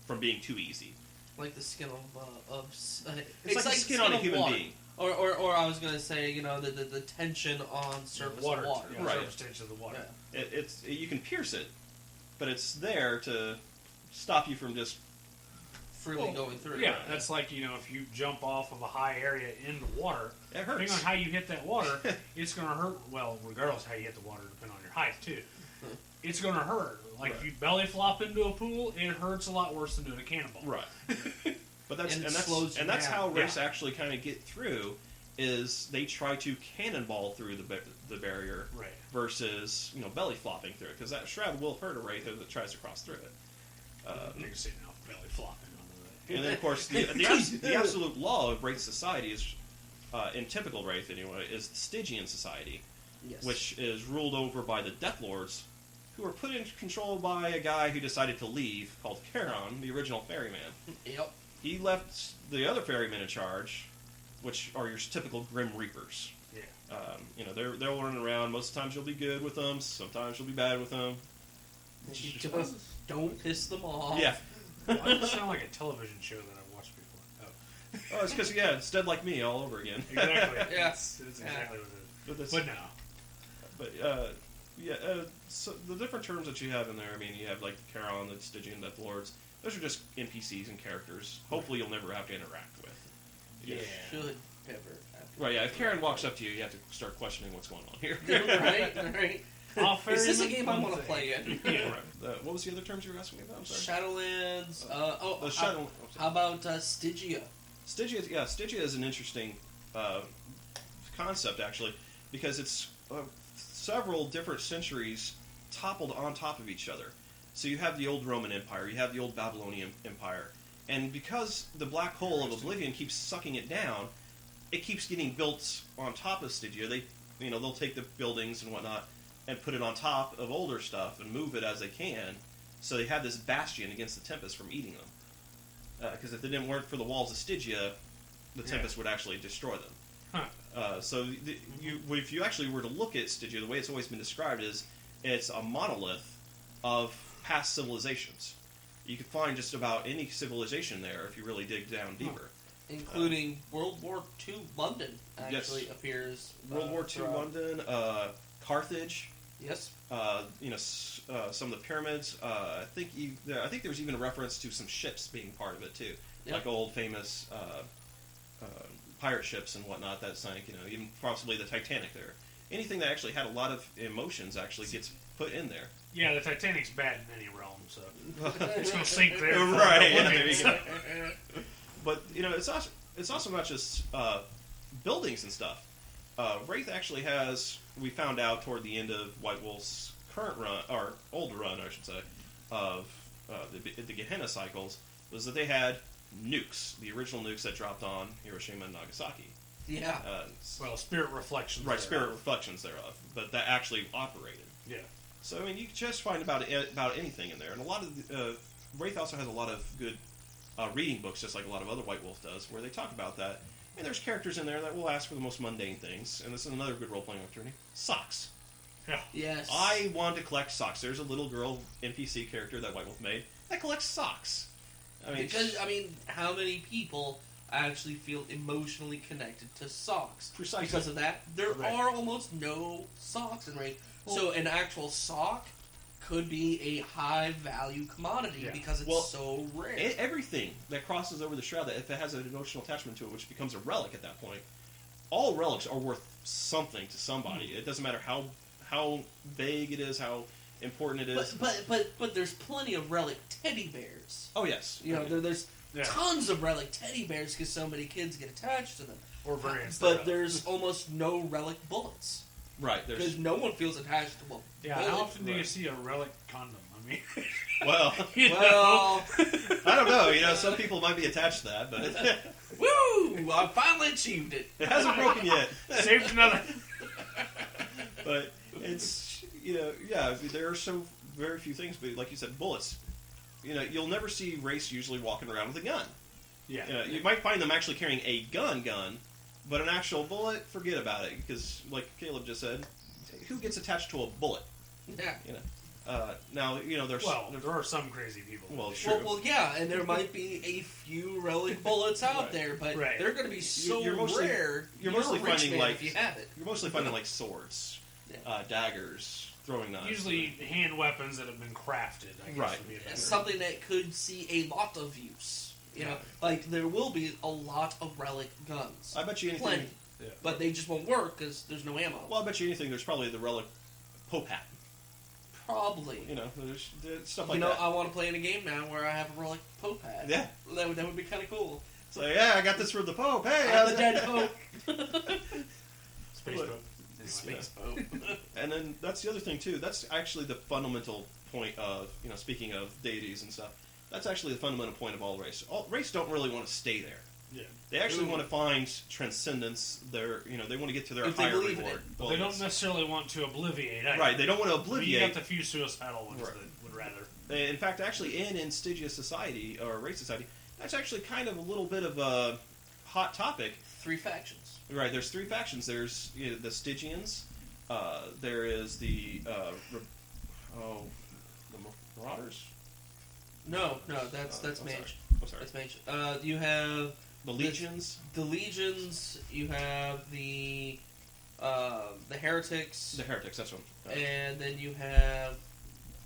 from being too easy. Like the skin of it's like the skin on a human being. Or I was gonna say, the tension on surface water, of water. Yeah, right. Surface tension of the water. Yeah. You can pierce it, but it's there to stop you from just freely going through. Yeah, that's like if you jump off of a high area into water. It hurts. Depending on how you hit that water, it's going to hurt. Well, regardless of how you hit the water, depending on your height too. It's going to hurt. Like if you belly flop into a pool, it hurts a lot worse than doing a cannonball. Right. But and that's how Wraiths actually kind of get through. Is they try to cannonball through the barrier, right? Versus belly flopping through it, because that Shroud will hurt a Wraith that tries to cross through it. You can see now belly flopping under it. And then of course the absolute law of Wraith society is, in typical Wraith anyway, is the Stygian society, yes. Which is ruled over by the Death Lords, who are put in control by a guy who decided to leave, called Charon, the original ferryman. Yep. He left the other ferrymen in charge, which are your typical Grim Reapers. Yeah. They'll run around. Most of the times you'll be good with them. Sometimes you'll be bad with them. Don't piss them off. Yeah. Why does it sound like a television show that I've watched before? Oh, it's because it's Dead Like Me all over again. Exactly. Yes. That's exactly what it is. But so the different terms that you have in there, I mean, you have like the Charon, the Stygian Death Lords. Those are just NPCs and characters. Hopefully you'll never have to interact with. Yeah. Should never have to. Right, yeah. If Charon walks up to you, you have to start questioning what's going on here. Right. Is this a game I want to play in? Yeah. Right. What was the other terms you were asking me about? I'm sorry. Shadowlands. How about Stygia? Stygia is an interesting concept, actually, because it's several different centuries toppled on top of each other. So you have the old Roman Empire, you have the old Babylonian Empire, and because the black hole of Oblivion keeps sucking it down, it keeps getting built on top of Stygia. They'll take the buildings and whatnot and put it on top of older stuff and move it as they can, so they have this bastion against the Tempest from eating them. Because if they didn't work for the walls of Stygia, the Tempest would actually destroy them. Huh. So if you actually were to look at Stygia, the way it's always been described is it's a monolith of past civilizations. You can find just about any civilization there if you really dig down deeper. Including World War II London actually appears. World War II London, Carthage. Yes. Some of the pyramids. I think there was even a reference to some ships being part of it too, like old famous pirate ships and whatnot that sank. Even possibly the Titanic there. Anything that actually had a lot of emotions actually gets put in there. Yeah, the Titanic's bad in any realm, so it's going to sink there. Right. Yeah, there you go. But it's also not just buildings and stuff. Wraith actually has. We found out toward the end of White Wolf's current run, or old run, I should say, of the Gehenna cycles, was that they had nukes, the original nukes that dropped on Hiroshima and Nagasaki. Yeah. Spirit reflections. Right, spirit reflections thereof, but that actually operated. Yeah. So you can just find about anything in there, and a lot of Wraith also has a lot of good reading books, just like a lot of other White Wolf does, where they talk about that. And there's characters in there that will ask for the most mundane things, and this is another good role-playing opportunity: socks. Yeah. Yes. I want to collect socks. There's a little girl NPC character that White Wolf made that collects socks. Because how many people actually feel emotionally connected to socks? Precisely. Because of that, there are almost no socks in Wraith. So an actual sock could be a high-value commodity because it's so rare. Everything that crosses over the Shroud, that if it has an emotional attachment to it, which becomes a relic at that point, all relics are worth something to somebody. It doesn't matter how vague it is, how important it is. But there's plenty of relic teddy bears. Oh yes, There's tons of relic teddy bears because so many kids get attached to them. Or variants. But there's almost no relic bullets. Right. Because no one feels attached to one. Yeah, bullet. how often do you Right. see a relic condom? I mean, Well, you know? Well, I don't know. Some people might be attached to that, but woo! I finally achieved it. it hasn't broken yet. Saved another. But it's there are so very few things. But like you said, bullets. You'll never see Wraiths usually walking around with a gun. Yeah. You might find them actually carrying a gun, but an actual bullet, forget about it. Because, like Caleb just said, who gets attached to a bullet? Yeah. Now, there's... Well, there are some crazy people. Well, sure. Well, yeah, and there might be a few relic bullets out Right. there, but Right. they're going to be so You're mostly- rare. you're mostly a rich finding, man like- if you have it. You're mostly finding, like, swords, Yeah. daggers, throwing knives. Usually hand weapons that have been crafted, I guess Right. would be a better. Something that could see a lot of use. Like there will be a lot of relic guns. I bet you anything... Plenty. Yeah. But they just won't work because there's no ammo. Well, I bet you anything there's probably the relic Pope hat. Probably. There's stuff like that. I want to play in a game now where I have a relic Pope hat. Yeah. That would be kind of cool. So, yeah, I got this from the Pope. Hey, I'm how's the it- dead Pope. Space Look. boat. Space Pope. And then that's the other thing too. That's actually the fundamental point of speaking of deities and stuff. That's actually the fundamental point of all race. All race don't really want to stay there. Yeah. They actually Ooh. want to find transcendence. They want to get to their If they higher believe in reward. it. But they don't necessarily want to obliviate either. Right. They don't want to You obliviate. got the few suicidal ones Right. that would rather. In fact, actually, in Stygia society or race society, that's actually kind of a little bit of a hot topic. 3 factions. Right. There's 3 factions. There's the Stygians. There is the the Marauders. No, that's I'm Mage. I'm sorry. That's Mage. You have The Legions. the Legions. You have the Heretics. The Heretics. That's one. And then you have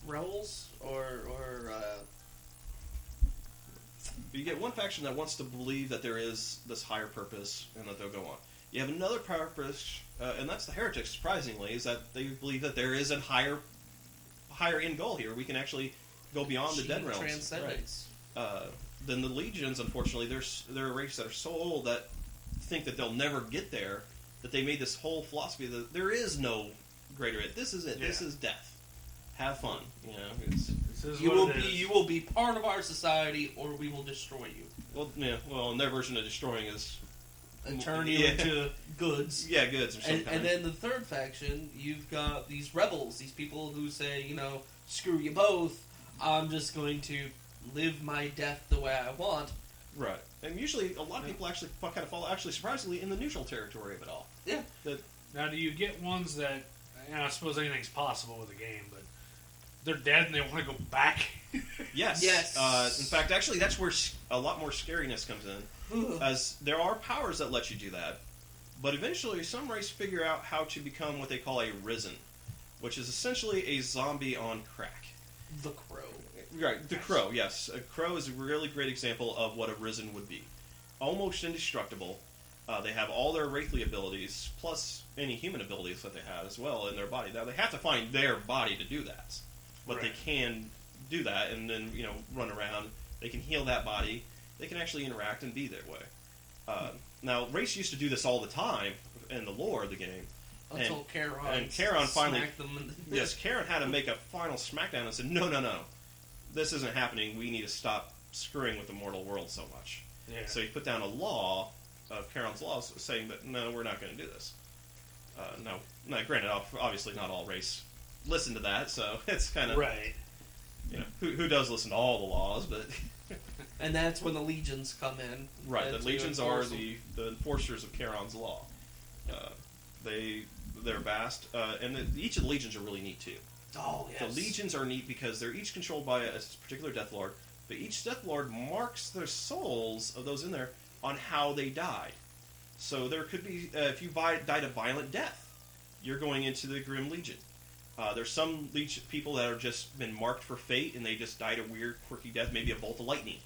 Rebels or You get one faction that wants to believe that there is this higher purpose and that they'll go on. You have another purpose, and that's the Heretics, surprisingly, is that they believe that there is a higher end goal here. We can actually go beyond the dead realms. Transcendence. Then the Legions, unfortunately, they're a race that are so old that think that they'll never get there, that they made this whole philosophy that there is no greater it. This is it. Yeah. This is death. Have fun. This is You what will it be is. you will be part of our society, or we will destroy you Well, and their version of destroying is and turn you Yeah. into goods. yeah, goods or something. And then the third faction, you've got these rebels, these people who say, screw you both. I'm just going to live my death the way I want. Right. And usually a lot of people actually kind of fall, actually surprisingly, in the neutral territory of it all. Yeah. Now, do you get ones that, I suppose anything's possible with a game, but they're dead and they want to go back? Yes. Yes. In fact, actually, that's where a lot more scariness comes in, as there are powers that let you do that, but eventually some race figure out how to become what they call a risen, which is essentially a zombie on crack. The Crow. Right, the Crow, yes. A Crow is a really great example of what a Risen would be. Almost indestructible. They have all their wraithly abilities, plus any human abilities that they have as well in their body. Now, they have to find their body to do that. But Right. they can do that and then, run around. They can heal that body. They can actually interact and be their way. Now, Race used to do this all the time in the lore of the game. Until Charon. and Charon finally- smacked them in the Yes, Karen had to make a final smackdown and said, no. This isn't happening. We need to stop screwing with the mortal world so much. Yeah. So he put down a law of Charon's laws saying that, no, we're not going to do this. Now, granted, obviously not all race listen to that, so it's kind of... Right. Who does listen to all the laws, but... And that's when the legions come in. Right, the to legions are enforce them. the enforcers of Charon's law. They're vast, and each of the legions are really neat, too. Oh, yes. The legions are neat because they're each controlled by a particular Death Lord, but each Death Lord marks the souls of those in there on how they died. So there could be, if you died a violent death, you're going into the Grim Legion. There's some legion people that have just been marked for fate, and they just died a weird, quirky death, maybe a bolt of lightning.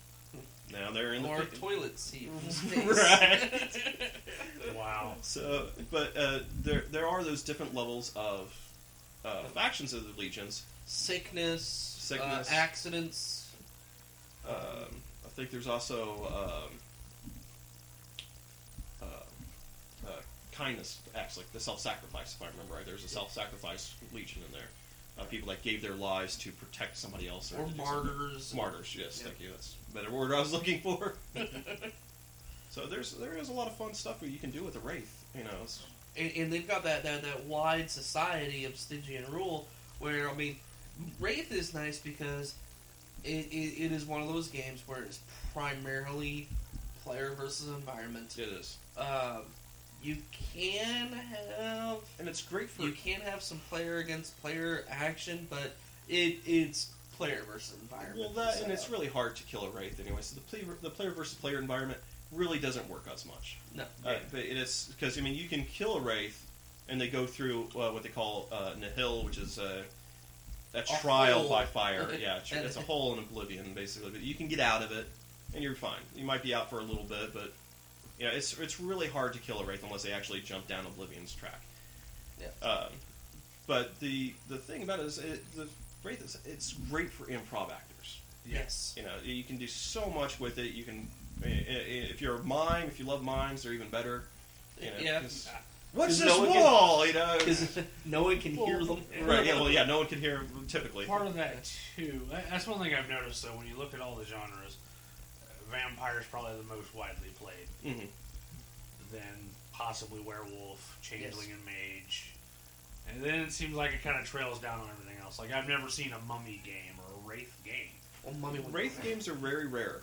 Now they're in Or a the toilet seat from space. Right. Wow. So, but there are those different levels of factions of the legions. Sickness, accidents. I think there's also kindness acts, like the self-sacrifice, if I remember right. There's a self-sacrifice legion in there. People that gave their lives to protect somebody else. Or martyrs. Martyrs, yes, Yeah. thank you. That's a better word I was looking for. So there is a lot of fun stuff that you can do with the Wraith. You know, And they've got that wide society of Stygian rule where, I mean, Wraith is nice because it is one of those games where it's primarily player versus environment. it is, You can have... and it's great for. You can have some player against player action, but it's player versus environment. Well, that and it's really hard to kill a Wraith anyway. So the player versus player environment really doesn't work as much. No. But it is because I mean you can kill a Wraith, and they go through what they call Nihil, which is a trial hole. by fire. Yeah, it's a hole in Oblivion basically. But you can get out of it, and you're fine. You might be out for a little bit, but yeah, it's really hard to kill a Wraith unless they actually jump down Oblivion's track. Yeah. But the thing about it is the Wraith it's great for improv actors. Yes. You know, you can do so much with it. You can, if you're a mime, if you love mimes, they're even better. You know, Yeah. What's 'Cause this no one wall? You know, Because no one can hear them. right? Yeah, well, yeah, no one can hear them typically. Part of that too. That's one thing I've noticed though. When you look at all the genres, vampire is probably the most widely played. Mm-hmm. Then possibly werewolf, changeling, and mage. And then it seems like it kind of trails down on everything else. Like I've never seen a mummy game or a wraith game. Well, Mummy would Wraith be games are very rare,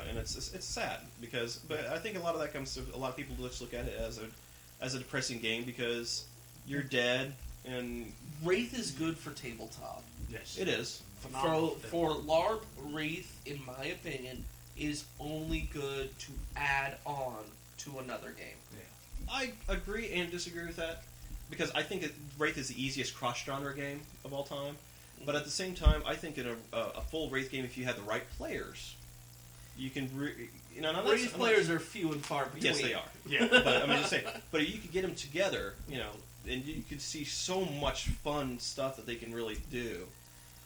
and it's sad because. But I think a lot of that comes to a lot of people just look at it as a depressing game because you're dead and Wraith is good for tabletop. Yes, it is. For LARP, Wraith, in my opinion, is only good to add on to another game. I agree and disagree with that because I think Wraith is the easiest cross-genre game of all time. But at the same time, I think in a full Wraith game, if you had the right players, you can. Wraith players are few and far between. Yes, they are. Yeah. But I mean, just saying. But you could get them together, you know, and you could see so much fun stuff that they can really do,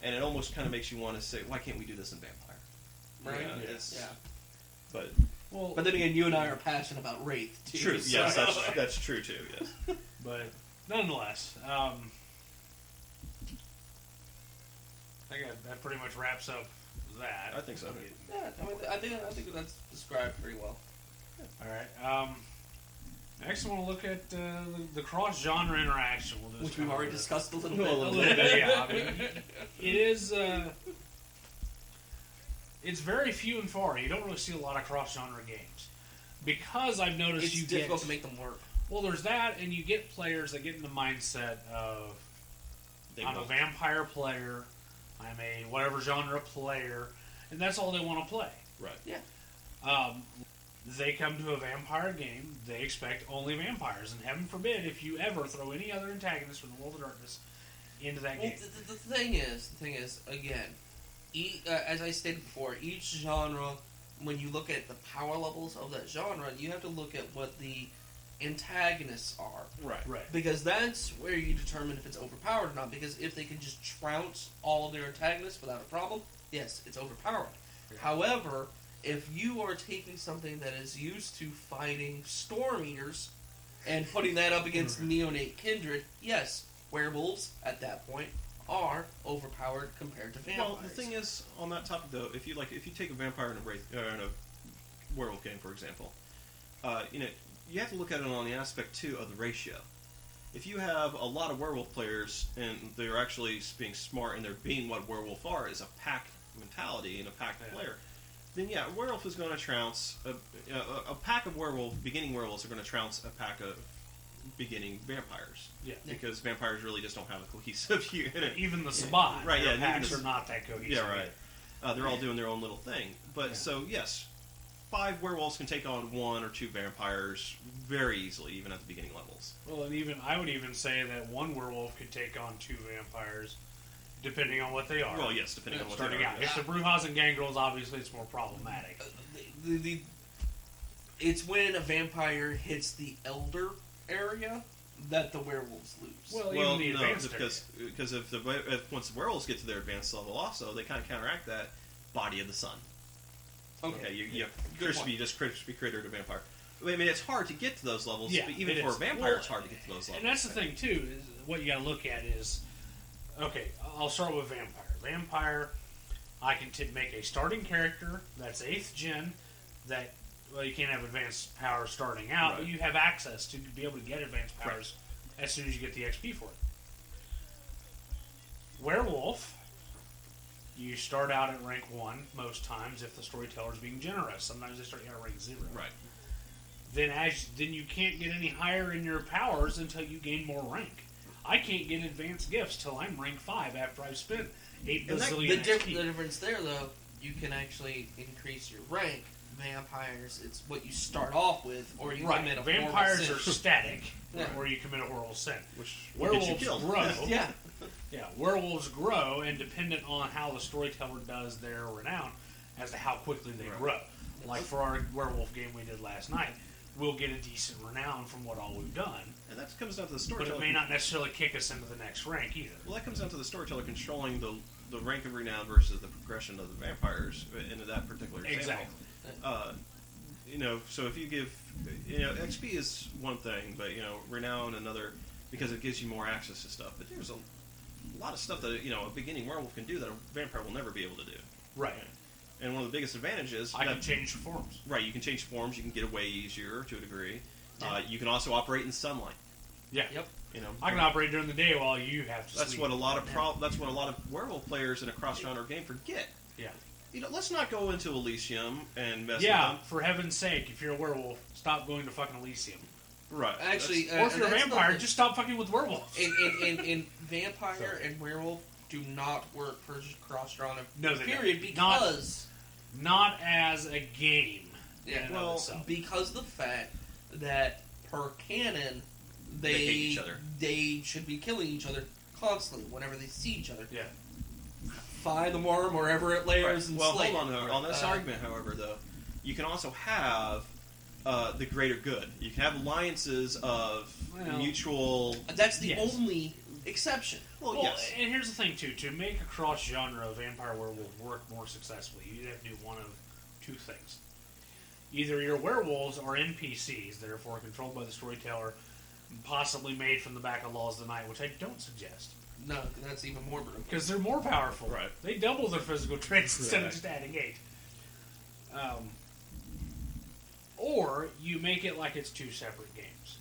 and it almost kind of makes you want to say, why can't we do this in Vampire? Right? You know, Yeah. But But then again, you and I are passionate about Wraith, too. true. so- Yes, that's true too. Yes. But nonetheless, I think that pretty much wraps up that. I think so. Yeah, I think that's described pretty well. All right. Next, I want to look at the cross-genre interaction. We'll just Which we've cover already this. discussed a little A bit. little bit, yeah. I mean, it is. It's very few and far. You don't really see a lot of cross-genre games because I've noticed It's you difficult get. to make them work. Well, there's that, and you get players that get in the mindset of I'm a vampire player, I'm a whatever genre player, and that's all they want to play. Right. Yeah. They come to a vampire game, they expect only vampires, and heaven forbid if you ever throw any other antagonists from the World of Darkness into that Well, game. the thing is, again, as I stated before, each genre, when you look at the power levels of that genre, you have to look at what the antagonists are. Right. Because that's where you determine if it's overpowered or not. Because if they can just trounce all of their antagonists without a problem, yes, it's overpowered. Yeah. However, if you are taking something that is used to fighting Storm Eaters and putting that up against Neonate Kindred, yes, werewolves at that point are overpowered compared to vampires. Well, the thing is, on that topic though, if you take a vampire and a wraith, in a werewolf game, for example, you have to look at it on the aspect too of the ratio. If you have a lot of werewolf players and they're actually being smart and they're being what werewolf are is a pack mentality and a pack player, then yeah, a werewolf is going to trounce a pack of beginning werewolves are going to trounce a pack of beginning vampires. Yeah. Because vampires really just don't have a cohesive unit. Even the Sabbat, Right, their yeah, packs even are not that cohesive. Yeah, right. They're all doing their own little thing. But so yes, 5 werewolves can take on 1 or 2 vampires very easily, even at the beginning levels. Well, and I would even say that 1 werewolf could take on 2 vampires, depending on what they are. Well, yes, depending on what starting they are. out. If the Brujas and Gangrels, obviously, it's more problematic. It's when a vampire hits the Elder area that the werewolves lose. Well, Well, even the no, advanced because if once the werewolves get to their advanced level, also they kind of counteract that body of the sun. Okay, you crispy crittered a vampire. I mean, it's hard to get to those levels. Yeah, but even it for is. a vampire, Well, it's hard to get to those levels. And that's the thing too. Is what you got to look at is, okay, I'll start with vampire. Vampire, I can make a starting character that's 8th gen. That you can't have advanced powers starting out, but you have access to be able to get advanced powers as soon as you get the XP for it. Werewolf, you start out at rank 1 most times if the storyteller's being generous. Sometimes they start you at rank 0. Right. Then you can't get any higher in your powers until you gain more rank. I can't get advanced gifts till I'm rank 5 after I've spent 8 bazillion XP. The difference there, though, you can actually increase your rank. Vampires, it's what you start off with, or you commit a Vampires horrible sin. are static, Yeah. or you commit a horrible sin. Which Werewolves gets you killed. grow. Yeah. Yeah, werewolves grow, and dependent on how the storyteller does their renown, as to how quickly they grow. Like for our werewolf game we did last night, we'll get a decent renown from what all we've done. And that comes down to the But storyteller. it may not necessarily kick us into the next rank either. Well, that comes down to the storyteller controlling the rank of renown versus the progression of the vampires into that particular example. Exactly. So if you give, XP is one thing, but renown another, because it gives you more access to stuff. But there's a lot of stuff that a beginning werewolf can do that a vampire will never be able to do. Right. And one of the biggest advantages, I can change forms. Right, you can change forms. You can get away easier to a degree. You can also operate in sunlight. Yeah. Yep. I can operate during the day while you have to That's sleep. what a lot of that's what a lot of werewolf players in a cross-genre game forget. Yeah. Let's not go into Elysium and mess with them. For heaven's sake, if you're a werewolf, stop going to fucking Elysium. Right. Actually, Or if you're a that's vampire, the- just stop fucking with werewolves. in vampire and werewolf do not work for cross-genre No, they period don't. because Not as a game. yeah, in and of well, itself. because the fact that per canon They hate each other. they should be killing each other constantly whenever they see each other. Yeah. Find the worm wherever it layers and Well, slay hold on. it. On this argument, however, though, you can also have the greater good. You can have alliances of mutual. That's the Yes. only exception. Well, yes. And here's the thing, too. To make a cross-genre vampire werewolf work more successfully, you have to do one of two things. Either your werewolves are NPCs, therefore controlled by the storyteller, possibly made from the back of Laws of the Night, which I don't suggest. No, that's even more brutal. Because they're more powerful. Right. They double their physical traits instead of Right. just adding 8. Or you make it like it's two separate games.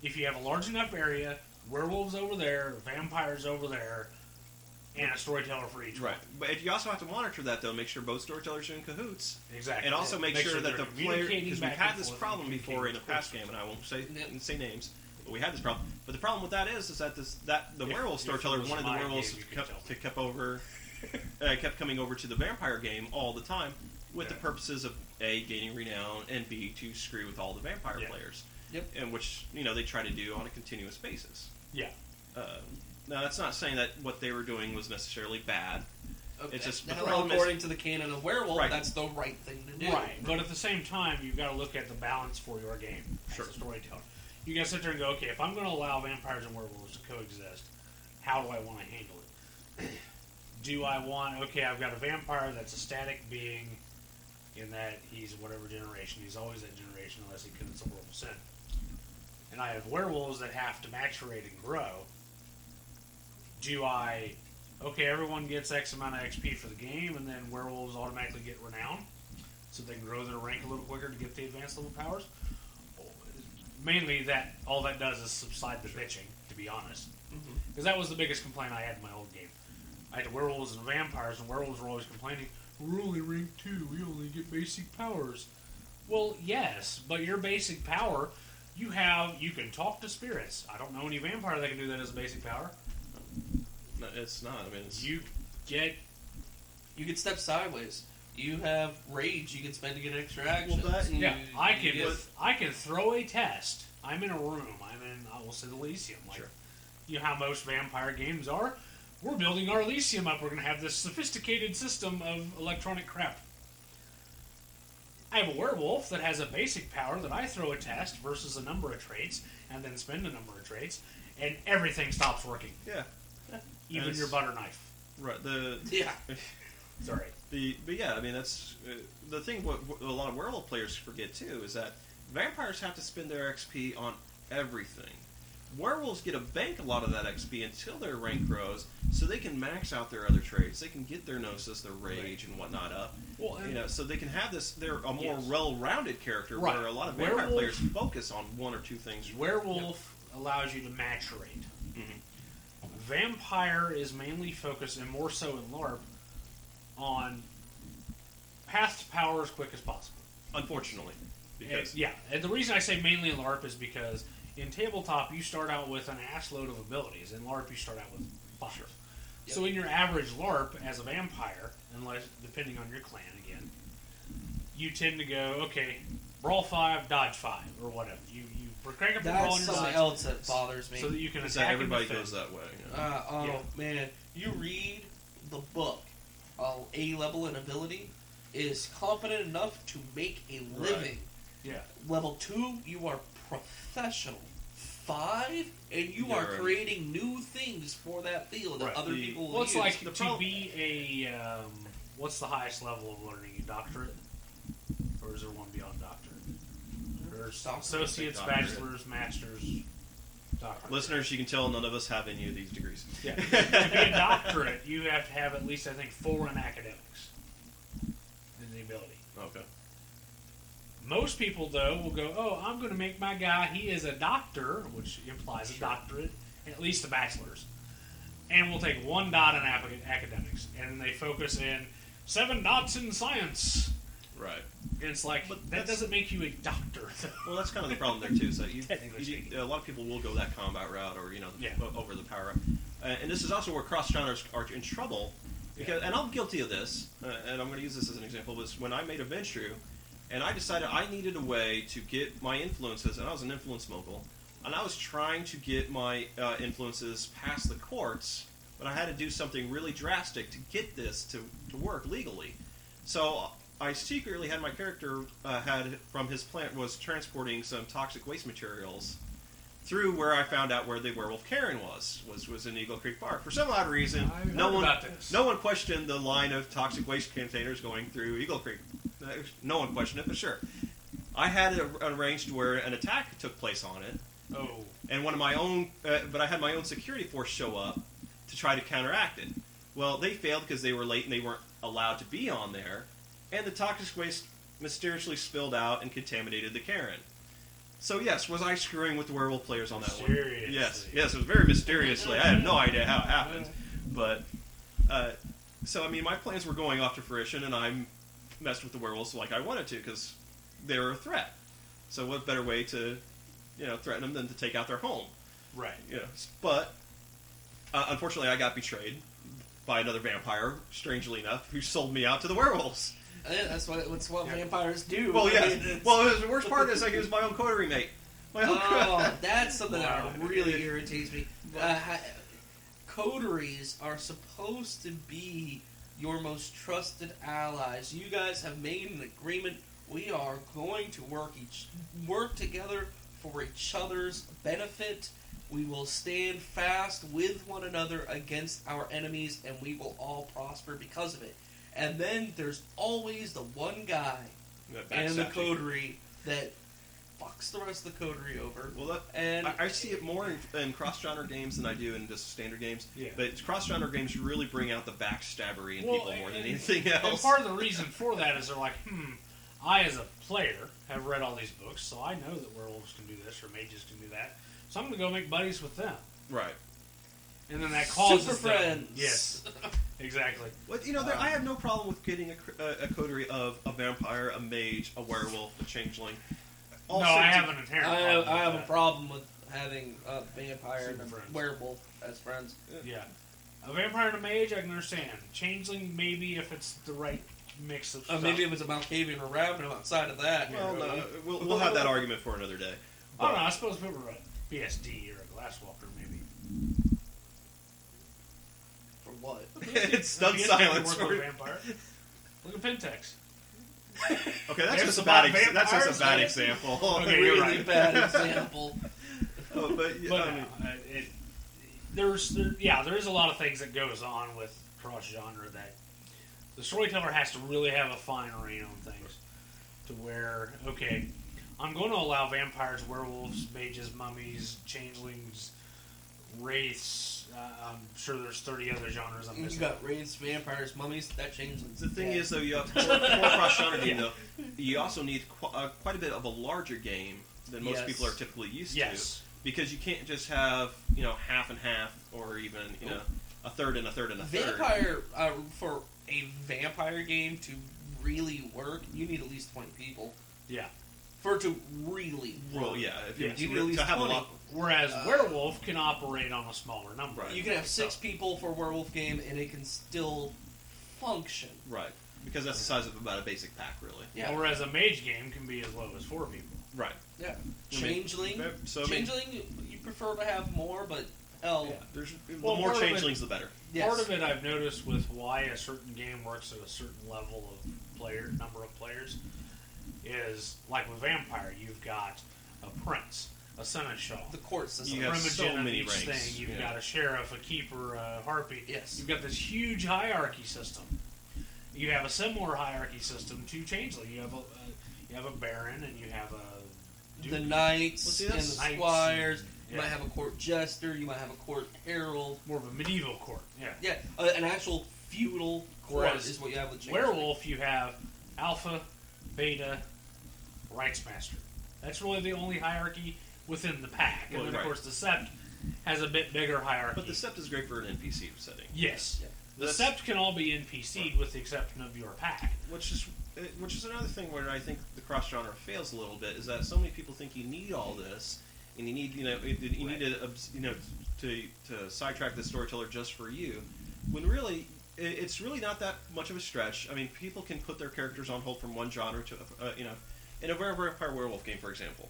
If you have a large enough area, werewolves over there, vampires over there, and a storyteller for each Right. one. But you also have to monitor that, though. Make sure both storytellers are in cahoots. Exactly. And also make sure that they're the player, communicating because we've back had and this forth problem and before in a communicating past with game, and I won't say Yep. say names, but we had this problem. But the problem with that is that the werewolf storyteller if it was wanted the my werewolves game, you could to kept coming over to the vampire game all the time, with the purposes of A, gaining renown, and B, to screw with all the vampire players. Yep. And which they try to do on a continuous basis. Yeah. Now that's not saying that what they were doing was necessarily bad. Okay. It's just the Now, problem according to the canon of werewolf, Right. that's the right thing to do. Right, but at the same time, you've got to look at the balance for your game Sure. as a storyteller. You got to sit there and go, okay, if I'm going to allow vampires and werewolves to coexist, how do I want to handle it? Do I want, okay, I've got a vampire that's a static being in that he's whatever generation, he's always that generation unless he commits a horrible sin. And I have werewolves that have to maturate and grow. Do I, okay, everyone gets X amount of XP for the game, and then werewolves automatically get renown, so they can grow their rank a little quicker to get the advanced level powers? Mainly, that all that does is subside the bitching, to be honest. Because that was the biggest complaint I had in my old game. I had werewolves and vampires, and werewolves were always complaining, we're only rank 2, we only get basic powers. Well, yes, but your basic power, you can talk to spirits. I don't know any vampire that can do that as a basic power. No, it's not. I mean, it's, You can step sideways. You have rage you can spend to get extra actions. that and Yeah, you I can throw a test. I'm in a room. I will say the Elysium. Like, Sure. you know how most vampire games are? We're building our Elysium up. We're going to have this sophisticated system of electronic crap. I have a werewolf that has a basic power that I throw a test versus a number of traits, and then spend a number of traits, and everything stops working. yeah. Even And your it's- butter knife. Right. Yeah. Sorry. But yeah, I mean that's the thing. What a lot of werewolf players forget too is that vampires have to spend their XP on everything. Werewolves get to bank a lot of that XP until their rank grows, so they can max out their other traits. They can get their Gnosis, their Rage, and whatnot up. Well, and So they can have this. They're a more Yes. well-rounded character, Right. where a lot of vampire Werewolf- players focus on one or two things. Werewolf allows you to maturate. Mhm. Vampire is mainly focused, and more so in LARP, on path to power as quick as possible. Unfortunately, because And the reason I say mainly in LARP is because in tabletop you start out with an ass load of abilities. In LARP you start out with 5. Sure. So in your average LARP as a vampire, unless depending on your clan again, you tend to go, okay, brawl 5, dodge 5, or whatever. You crank up the brawl That's on your something side else that bothers me. so that you can is attack that everybody and defend. goes that way. Yeah. Man, you read the book. A level in ability is competent enough to make a living. Yeah. Level 2, you are professional. 5, and you Yeah, are right. creating new things for that field that Right. other The- people will Well, it's use. like The to problem- be a what's the highest level of learning? A doctorate, or is there one beyond doctorate? There's Doctorate. associates, Doctorate. bachelors, masters, doctorate. Listeners, you can tell none of us have any of these degrees. Yeah. To be a doctorate, you have to have at least, I think, 4 in academics in the ability. Okay. Most people, though, will go, oh, I'm going to make my guy, he is a doctor, which implies a Sure. doctorate, at least a bachelor's. And we'll take 1 dot in academics. And they focus in 7 dots in science. Right. And it's like, But that that's- doesn't make you a doctor. Well, that's kind of the problem there too. So Technically speaking. a lot of people will go that combat route, or Yeah. over the power up. And this is also where cross genres are in trouble, because and I'm guilty of this, and I'm going to use this as an example. Was when I made a Ventrue, and I decided I needed a way to get my influences, and I was an influence mogul, and I was trying to get my influences past the courts, but I had to do something really drastic to get this to work legally. So I secretly had my character had from his plant was transporting some toxic waste materials through where I found out where the werewolf Karen was in Eagle Creek Park. For some odd reason, I've no heard one about this. no one questioned the line of toxic waste containers going through Eagle Creek. No one questioned it, but sure. I had it arranged where an attack took place on it, Oh. and one of my own, but I had my own security force show up to try to counteract it. Well, they failed because they were late and they weren't allowed to be on there, and the toxic waste mysteriously spilled out and contaminated the Karen. So yes, was I screwing with the werewolf players on that one? Mysteriously. Yes, it was very mysteriously. I have no idea how it happened, but so I mean, my plans were going off to fruition, and I messed with the werewolves like I wanted to because they were a threat. So what better way to, threaten them than to take out their home? Right. But unfortunately, I got betrayed by another vampire, strangely enough, who sold me out to the werewolves. Yeah, that's what vampires do. Well, I yes. mean, it's- Well, the worst part is he was my own coterie mate. My own Oh, that's something Wow. that really irritates me. Coteries are supposed to be your most trusted allies. You guys have made an agreement. We are going to work together for each other's benefit. We will stand fast with one another against our enemies, and we will all prosper because of it. And then there's always the one guy in the coterie that fucks the rest of the coterie over. Well, And I see it more in cross-genre games than I do in just standard games. Yeah. But cross-genre games really bring out the backstabbery in Well, people more than and- anything And else. part of the reason for that is they're like, I as a player have read all these books, so I know that werewolves can do this or mages can do that. So I'm going to go make buddies with them. Right. And then that causes Super them- friends. Yes, exactly. Well, I have no problem with getting a coterie of a vampire, a mage, a werewolf, a changeling. No, I have an inherent I problem have with a problem with having a vampire and Super a friends. werewolf as friends. that. Yeah. A vampire and a mage, I can understand. Changeling, maybe if it's the right mix of stuff. Maybe it was a Malkavian or Ravenel outside of that. Well, no, we'll have that argument for another day. I don't know, I suppose if it were a BSD or a Glasswalker, maybe. For what? It's stunned BSD silence. would work with a vampire. Look at Pentex. Okay, that's There's just a about that's just a vampires, bad man. example. Okay, really you're right. bad example. But, But I mean, there is a lot of things that goes on with cross genre that the storyteller has to really have a fine rein on things, to where I'm going to allow vampires, werewolves, mages, mummies, changelings, wraiths. I'm sure there's 30 other genres I'm You missing. got wraiths, vampires, mummies, that changelings. The thing is, though, you have for a cross-genre game, though, you also need quite a bit of a larger game than most people are typically used to. Because you can't just have, half and half, or even, a third and a third and a third. Vampire, for a vampire game to really work, you need at least 20 people. Yeah. For it to really work. Well, yeah. If you need at least to have 20. a lot. Whereas werewolf can operate on a smaller number. Right. You can have 6 people for a werewolf game, and it can still function. Right. Because that's the size of about a basic pack, really. Yeah. Whereas a mage game can be as low as 4 people. Right. Yeah. Changeling. Changeling, you prefer to have more, but hell. Yeah. There's Well, the more part of changelings, the better. Yes. Part of it I've noticed with why a certain game works at a certain level of number of players is, like with Vampire, you've got a prince, a seneschal, The court system. You have so primogen of many each ranks. thing. You've got a sheriff, a keeper, a harpy. Yes. You've got this huge hierarchy system. You have a similar hierarchy system to Changeling. You have a baron, and you have a duke. The knights Well, see, and the that's- squires. Yeah. You might have a court jester. You might have a court herald. More of a medieval court. Yeah. Yeah, an actual feudal court Whereas is what you have with Changeling. Werewolf, you have alpha, beta, rights master. That's really the only hierarchy within the pack. And Well, then, right. of course, the Sept has a bit bigger hierarchy. But the Sept is great for an NPC setting. Yes. Yeah. The Sept can all be NPC'd with the exception of your pack. Which is another thing where I think the cross genre fails a little bit, is that so many people think you need all this, and you need need to sidetrack the storyteller just for you, when really it's really not that much of a stretch. I mean, people can put their characters on hold from one genre to in a Vampire Werewolf game, for example.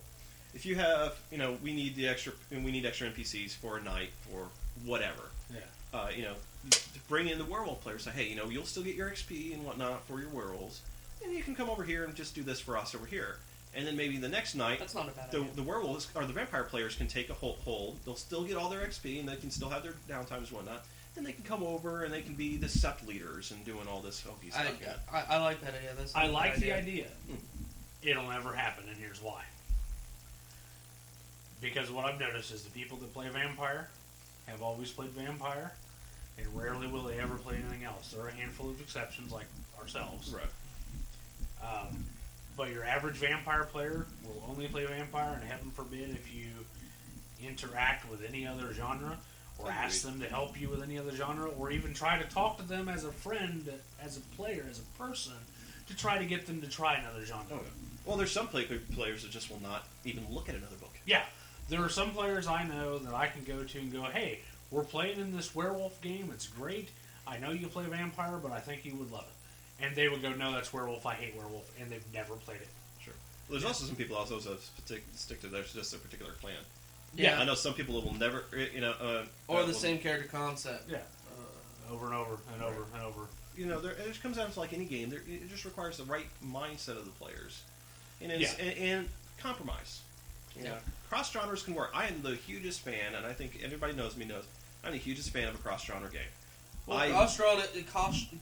If you have we need extra NPCs for a night or whatever. Yeah. To bring in the werewolf players, say, hey, you'll still get your XP and whatnot for your werewolves, and you can come over here and just do this for us over here. And then maybe the next night, That's not a bad idea. the werewolves or the vampire players can take a hold. They'll still get all their XP, and they can still have their downtimes and whatnot. And they can come over and they can be the Sept leaders and doing all this hokey stuff. I like that idea. That's I not a like bad the idea. It'll never happen, and here's why. Because what I've noticed is the people that play Vampire have always played Vampire, and rarely will they ever play anything else. There are a handful of exceptions, like ourselves. Right. But your average Vampire player will only play Vampire, and heaven forbid if you interact with any other genre, or ask them to help you with any other genre, or even try to talk to them as a friend, as a player, as a person, to try to get them to try another genre. Oh, yeah. Well, there's some players that just will not even look at another book. Yeah, there are some players I know that I can go to and go, hey, we're playing in this werewolf game, it's great, I know you play Vampire, but I think you would love it. And they would go, no, that's werewolf, I hate werewolf, and they've never played it. Sure. Well, there's also some people also stick to just a particular clan. Yeah. I know some people that will never, Or the same character concept. Yeah. Over and over and over and over. It just comes down to like any game. It just requires the right mindset of the players, and and compromise. Cross genres can work. I am the hugest fan, and I think everybody knows I'm the hugest fan of a cross genre game. Well,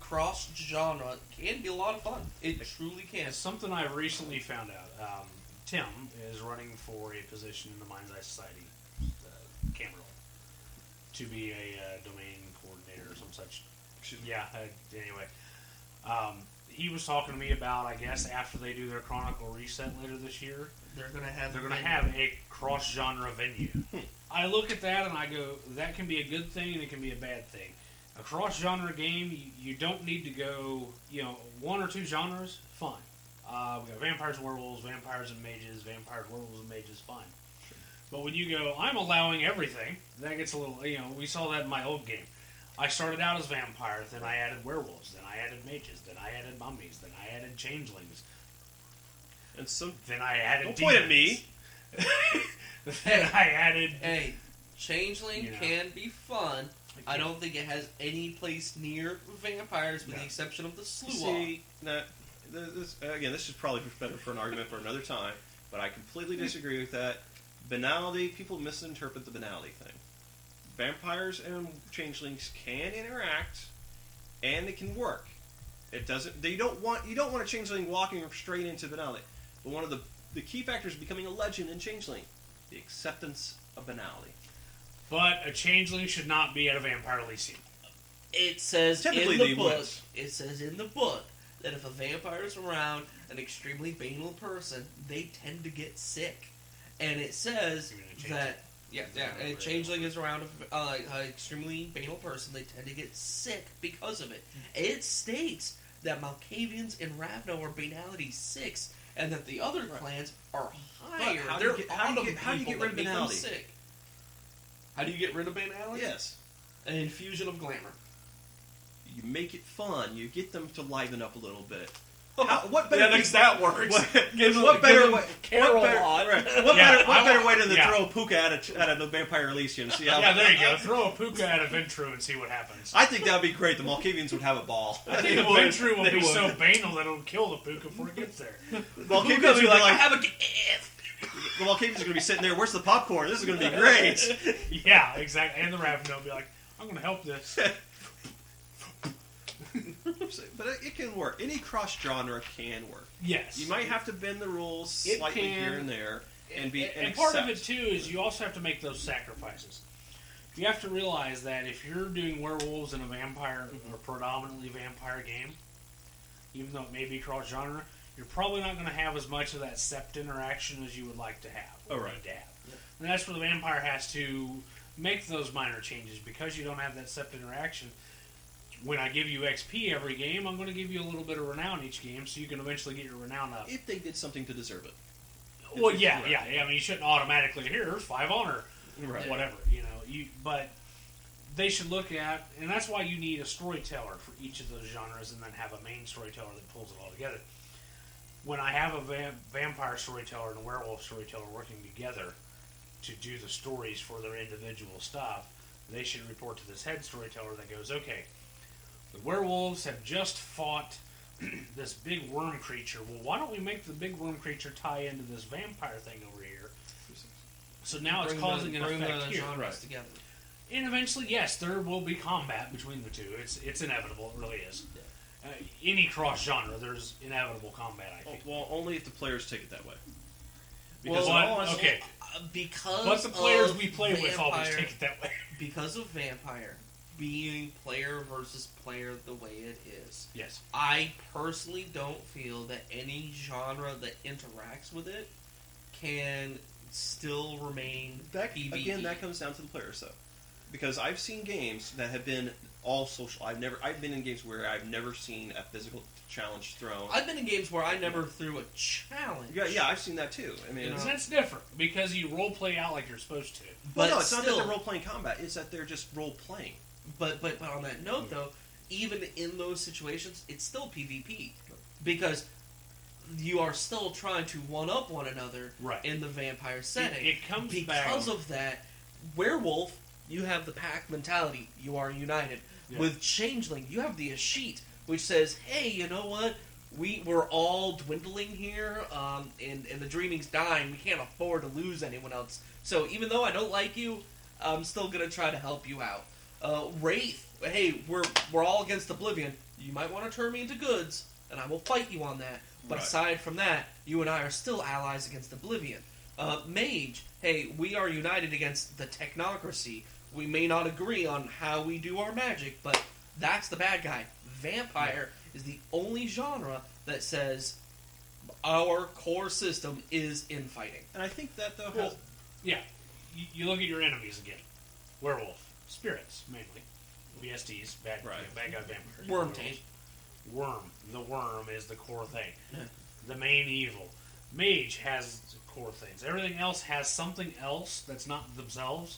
cross genre can be a lot of fun. It truly can. It's something I've recently found out. Tim is running for a position in the Mind's Eye Society, Cameron, to be a domain coordinator or some such. Yeah. Anyway, he was talking to me about, I guess, after they do their Chronicle reset later this year, They're gonna have a cross genre venue. I look at that and I go, that can be a good thing and it can be a bad thing. A cross genre game, you don't need to go, one or two genres, fine. We got vampires and werewolves, vampires and mages, vampires, werewolves and mages, fine. Sure. But when you go, I'm allowing everything, that gets a little, we saw that in my old game. I started out as vampire, then I added werewolves, then I added mages, then I added mummies, then I added changelings. And then I added don't point at me. Then I added... Hey, changeling can be fun. I don't think it has any place near vampires, with the exception of the slew. See, this is probably better for an argument for another time, but I completely disagree with that. Banality, people misinterpret the banality thing. Vampires and changelings can interact, and it can work. It doesn't. You don't want a changeling walking straight into banality. But one of the the key factor is becoming a legend in Changeling. The acceptance of banality. But a changeling should not be at a Vampire Elysium. It says Typically in the they book. would. It says in the book that if a vampire is around an extremely banal person, they tend to get sick. And it says that a changeling is around an extremely banal person, they tend to get sick because of it. It states that Malkavians in Ravno are banality 6, and that the other clans are higher. How do you get rid of banality? Sick. How do you get rid of banality? Yes. An infusion of glamour. You make it fun. You get them to liven up a little bit. What better? that works. What better way? Carol What better way than to throw a puka at a Vampire Elysium? See how? Yeah, there you go. Throw a puka at a Ventru and see what happens. I think that would be great. The Malkavians would have a ball. I think the Ventru will be so banal that it'll kill the puka before it gets there. Malkavians would be like, I have a gift. The Malkavians are going to be sitting there. Where's the popcorn? This is going to be great. Yeah, exactly. And the Ravno will be like, I'm going to help this. But it can work. Any cross genre can work. Yes. You might have to bend the rules slightly here and there, and part of it too is you also have to make those sacrifices. You have to realize that if you're doing werewolves in a vampire or predominantly vampire game, even though it may be cross genre, you're probably not going to have as much of that sept interaction as you would like to have. Oh, right. And that's where the vampire has to make those minor changes because you don't have that sept interaction. When I give you XP every game, I'm going to give you a little bit of renown each game, so you can eventually get your renown up. If they did something to deserve it. Well, yeah. I mean, you shouldn't automatically here's 5 honor, whatever. But they should look at, and that's why you need a storyteller for each of those genres, and then have a main storyteller that pulls it all together. When I have a vampire storyteller and a werewolf storyteller working together to do the stories for their individual stuff, they should report to this head storyteller that goes, okay, the werewolves have just fought this big worm creature. Well, why don't we make the big worm creature tie into this vampire thing over here? So now it's causing an effect here. Together. And eventually, yes, there will be combat between the two. It's inevitable. It really is. Any cross genre, there's inevitable combat. I think. Well, only if the players take it that way. Because but the players we play vampire, with always take it that way. Because of vampire being player versus player the way it is. Yes. I personally don't feel that any genre that interacts with it can still remain PvE. Again, that comes down to the players, though. Because I've seen games that have been all social. I've been in games where I've never seen a physical challenge thrown. I've been in games where I never threw a challenge. Yeah, I've seen that too. I mean, that's different because you role play out like you're supposed to. But no, it's not that they're role playing combat. It's that they're just role playing. But on that note, though, even in those situations, it's still PvP because you are still trying to one-up one another in the vampire setting. It comes because of that. Werewolf, you have the pack mentality. You are united. Yeah. With Changeling, you have the Ashit, which says, hey, you know what? We're all dwindling here, and the Dreaming's dying. We can't afford to lose anyone else. So even though I don't like you, I'm still going to try to help you out. Wraith, hey, we're all against Oblivion. You might want to turn me into goods, and I will fight you on that. But aside from that, you and I are still allies against Oblivion. Mage, hey, we are united against the technocracy. We may not agree on how we do our magic, but that's the bad guy. Vampire is the only genre that says our core system is infighting. And I think that, though, you look at your enemies again. Werewolf. Spirits, mainly. VSDs, bad guy vampires. Worm taint. Worm. The worm is the core thing. The main evil. Mage has core things. Everything else has something else that's not themselves,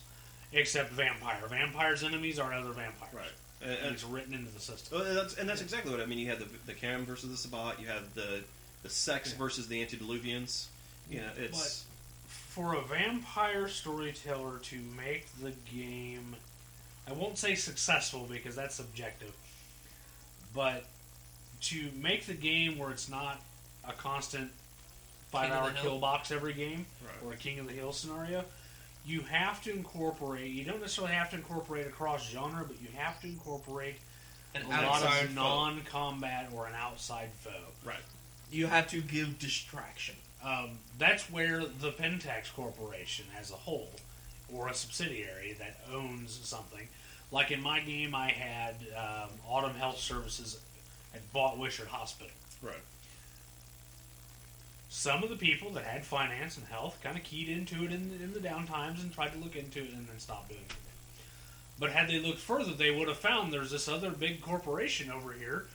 except vampire. Vampire's enemies are other vampires. Right. And it's written into the system. That's exactly what I mean. You have the Cam versus the Sabbat. You have the Sex versus the Antediluvians. You know, it's... But for a vampire storyteller to make the game... I won't say successful because that's subjective, but to make the game where it's not a constant 5-hour kill box every game or a King of the Hill scenario, you have to incorporate, you don't necessarily have to incorporate a cross-genre, but you have to incorporate a lot of non-combat or an outside foe. Right. You have to give distraction. That's where the Pentax Corporation as a whole, or a subsidiary that owns something. Like in my game, I had Autumn Health Services at bought Wishart Hospital. Right. Some of the people that had finance and health kind of keyed into it in the downtimes and tried to look into it and then stopped doing it. But had they looked further, they would have found there's this other big corporation over here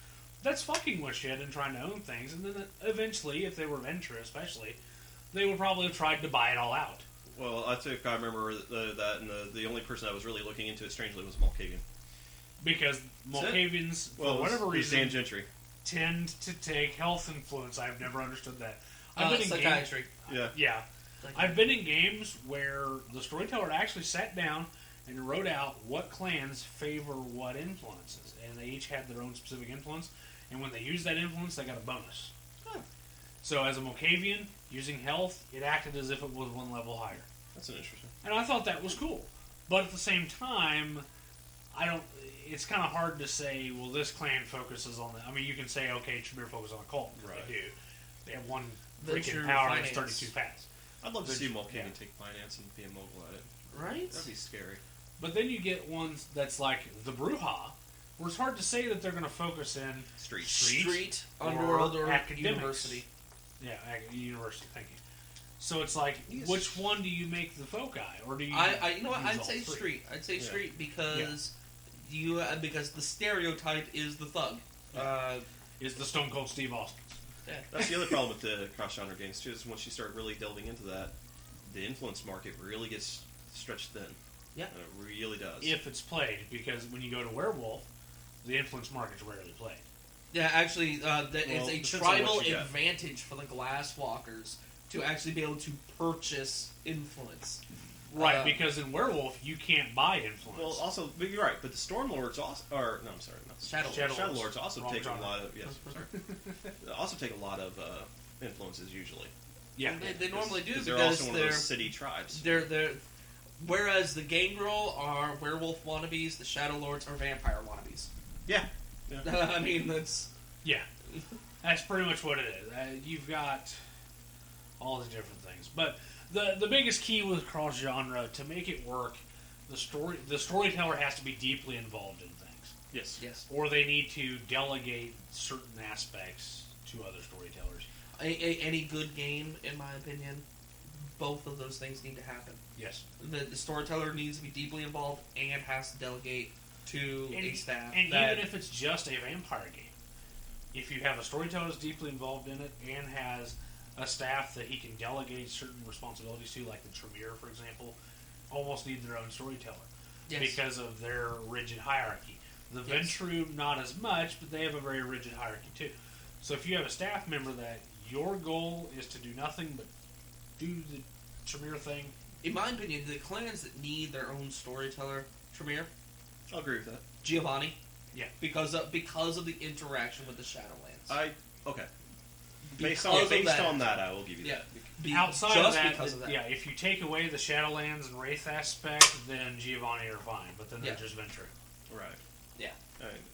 that's fucking with shit and trying to own things. And then eventually, if they were Venture especially, they would probably have tried to buy it all out. Well, I think I remember that, and the only person that was really looking into it, strangely, was Malkavian. Because Malkavians, for whatever reason, Dan Gentry. tend to take health influence. I've never understood that. I've been in psychiatry. games, yeah. I've been in games where the storyteller actually sat down and wrote out what clans favor what influences, and they each had their own specific influence. And when they used that influence, they got a bonus. Huh. So as a Malkavian, using health, it acted as if it was one level higher. That's an interesting. And I thought that was cool. But at the same time, it's kind of hard to say, well, this clan focuses on the... I mean, you can say, okay, Tremere focuses on a cult. Right. They do. They have one freaking power and 32 paths. I'd love to see Malkavian take finance and be a mogul at it. Right? That'd be scary. But then you get ones that's like the Bruja, where it's hard to say that they're going to focus in Street, Underworld, or University. Yeah, University, thank you. So it's like, which one do you make the foci, or do you? You know what? I'd say Street. I'd say Street because because the stereotype is the thug. Is the Stone Cold Steve Austin. Yeah. That's the other problem with the cross-genre games too. Is once you start really delving into that, the influence market really gets stretched thin. Yeah, it really does. If it's played, because when you go to Werewolf, the influence market's rarely played. Yeah, actually, it's a tribal advantage for the Glasswalkers to actually be able to purchase influence. Right, because in Werewolf, you can't buy influence. Well, also, but you're right, but the Stormlords also... Or, no, I'm sorry. Not Shadow Lords also take a lot of... Yes, sorry. Also take a lot of influences, usually. Yeah. They normally do, because they're also one of those city tribes. Whereas the Gangrel are werewolf wannabes, the Shadow Lords are vampire wannabes. Yeah. I mean, that's... Yeah. That's pretty much what it is. You've got all the different things. But the biggest key with cross-genre, to make it work, the storyteller has to be deeply involved in things. Yes. Or they need to delegate certain aspects to other storytellers. Any good game, in my opinion, both of those things need to happen. Yes. The storyteller needs to be deeply involved and has to delegate to a staff. And even if it's just a vampire game, if you have a storyteller that's deeply involved in it and has a staff that he can delegate certain responsibilities to, like the Tremere, for example, almost need their own storyteller. Yes. Because of their rigid hierarchy. The Ventru, not as much, but they have a very rigid hierarchy too. So if you have a staff member that your goal is to do nothing but do the Tremere thing... In my opinion, the clans that need their own storyteller, Tremere... I'll agree with that. Giovanni. Yeah. Because of the interaction with the Shadowlands. Okay. Based on that, I will give you that. Outside of that, yeah, if you take away the Shadowlands and Wraith aspect, then Giovanni are fine, but then they're just Venture. Right. Yeah.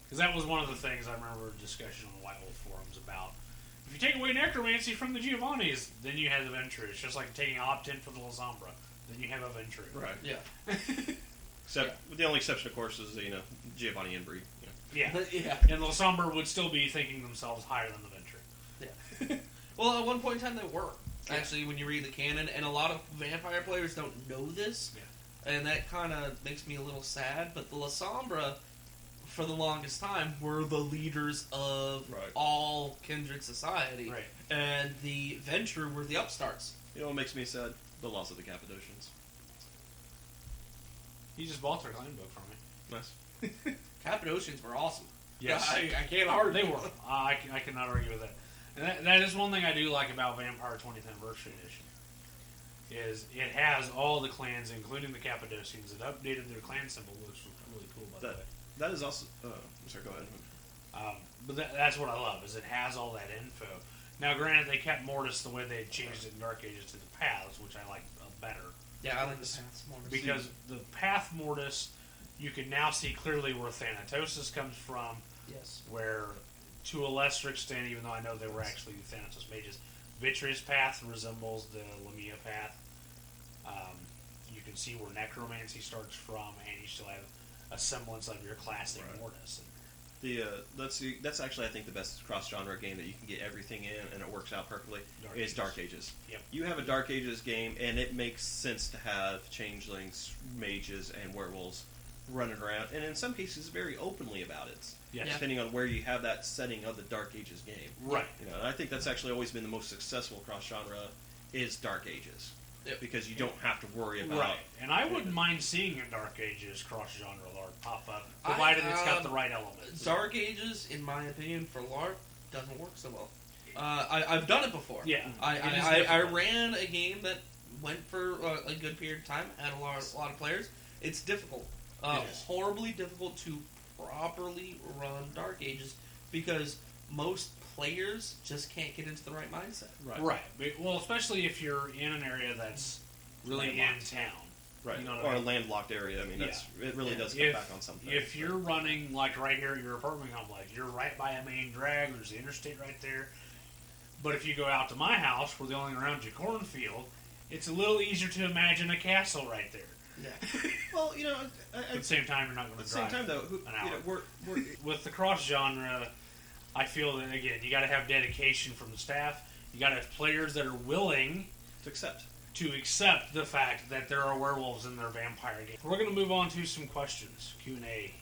Because that was one of the things I remember a discussion on the White Wolf forums about. If you take away Necromancy from the Giovannis, then you have the Venture. It's just like taking Opt-in for the Lasombra. Then you have a Venture. Right. Yeah. The only exception, of course, is Giovanni Inbreed. Yeah. And the Lasombra would still be thinking themselves higher than the Venture. Yeah. Well, at one point in time, they were. Actually, when you read the canon, and a lot of vampire players don't know this, and that kind of makes me a little sad, but the Lasombra, for the longest time, were the leaders of all kindred society, and the Venture were the upstarts. You know what makes me sad? The loss of the Cappadocians. You just bought their clan book from me. Nice. Cappadocians were awesome. Yes. I can't argue. They were. I cannot argue with that. And that is one thing I do like about Vampire 20th Anniversary Edition. Is it has all the clans, including the Cappadocians. It updated their clan symbol, which was really cool, by the way. That is also... I'm sorry, go ahead. But that's what I love, is it has all that info. Now, granted, they kept Mortis the way they had changed it in Dark Ages to the Paths, which I like better. Yeah, I like the Paths Mortis. Because the Path Mortis, you can now see clearly where Thanatosis comes from. Yes. Where, to a lesser extent, even though I know they were actually Thanatos mages, Vitreous Path resembles the Lamia Path. You can see where Necromancy starts from, and you still have a semblance of your classic Mortis. That's actually, I think, the best cross-genre game that you can get everything in and it works out perfectly is Dark Ages. Yep. You have a Dark Ages game, and it makes sense to have changelings, mages, and werewolves running around, and in some cases very openly about it. Yes. Depending on where you have that setting of the Dark Ages game. Right. And I think that's actually always been the most successful cross-genre is Dark Ages. Yep. Because you don't have to worry about... Right. And I wouldn't mind seeing a Dark Ages cross-genre LARP pop up, provided it's got the right elements. Dark Ages, in my opinion, for LARP, doesn't work so well. I've done it before. Yeah. I ran a game that went for a good period of time, had a lot of players. It's difficult. Horribly difficult to properly run Dark Ages because most players just can't get into the right mindset. Right. Well, especially if you're in an area that's really in town. Right. You know what or I a mean? landlocked area. I mean, it really does come back on something. If you're running, like right here at your apartment complex, you're right by a main drag, there's the interstate right there. But if you go out to my house, where the only around you cornfield, it's a little easier to imagine a castle right there. Yeah. Well, At the same time, you're not going at to the drive same time, though, an hour. we're With the cross-genre, I feel that, again, you got to have dedication from the staff. You got to have players that are willing to accept the fact that there are werewolves in their vampire game. We're going to move on to some questions, Q&A.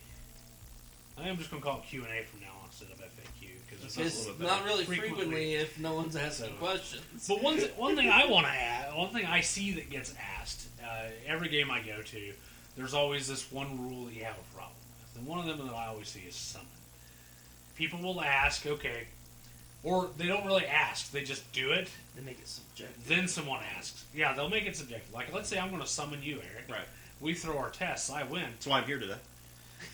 I think I'm just going to call it Q&A from now on instead of FAQ. It's not really frequently if no one's asking questions. But one thing I want to add, one thing I see that gets asked, every game I go to, there's always this one rule that you have a problem with. And one of them that I always see is summon. People will ask, okay, or they don't really ask, they just do it. They make it subjective. Then someone asks. Yeah, they'll make it subjective. Like, let's say I'm going to summon you, Eric. Right. We throw our tests, I win. That's why I'm here today.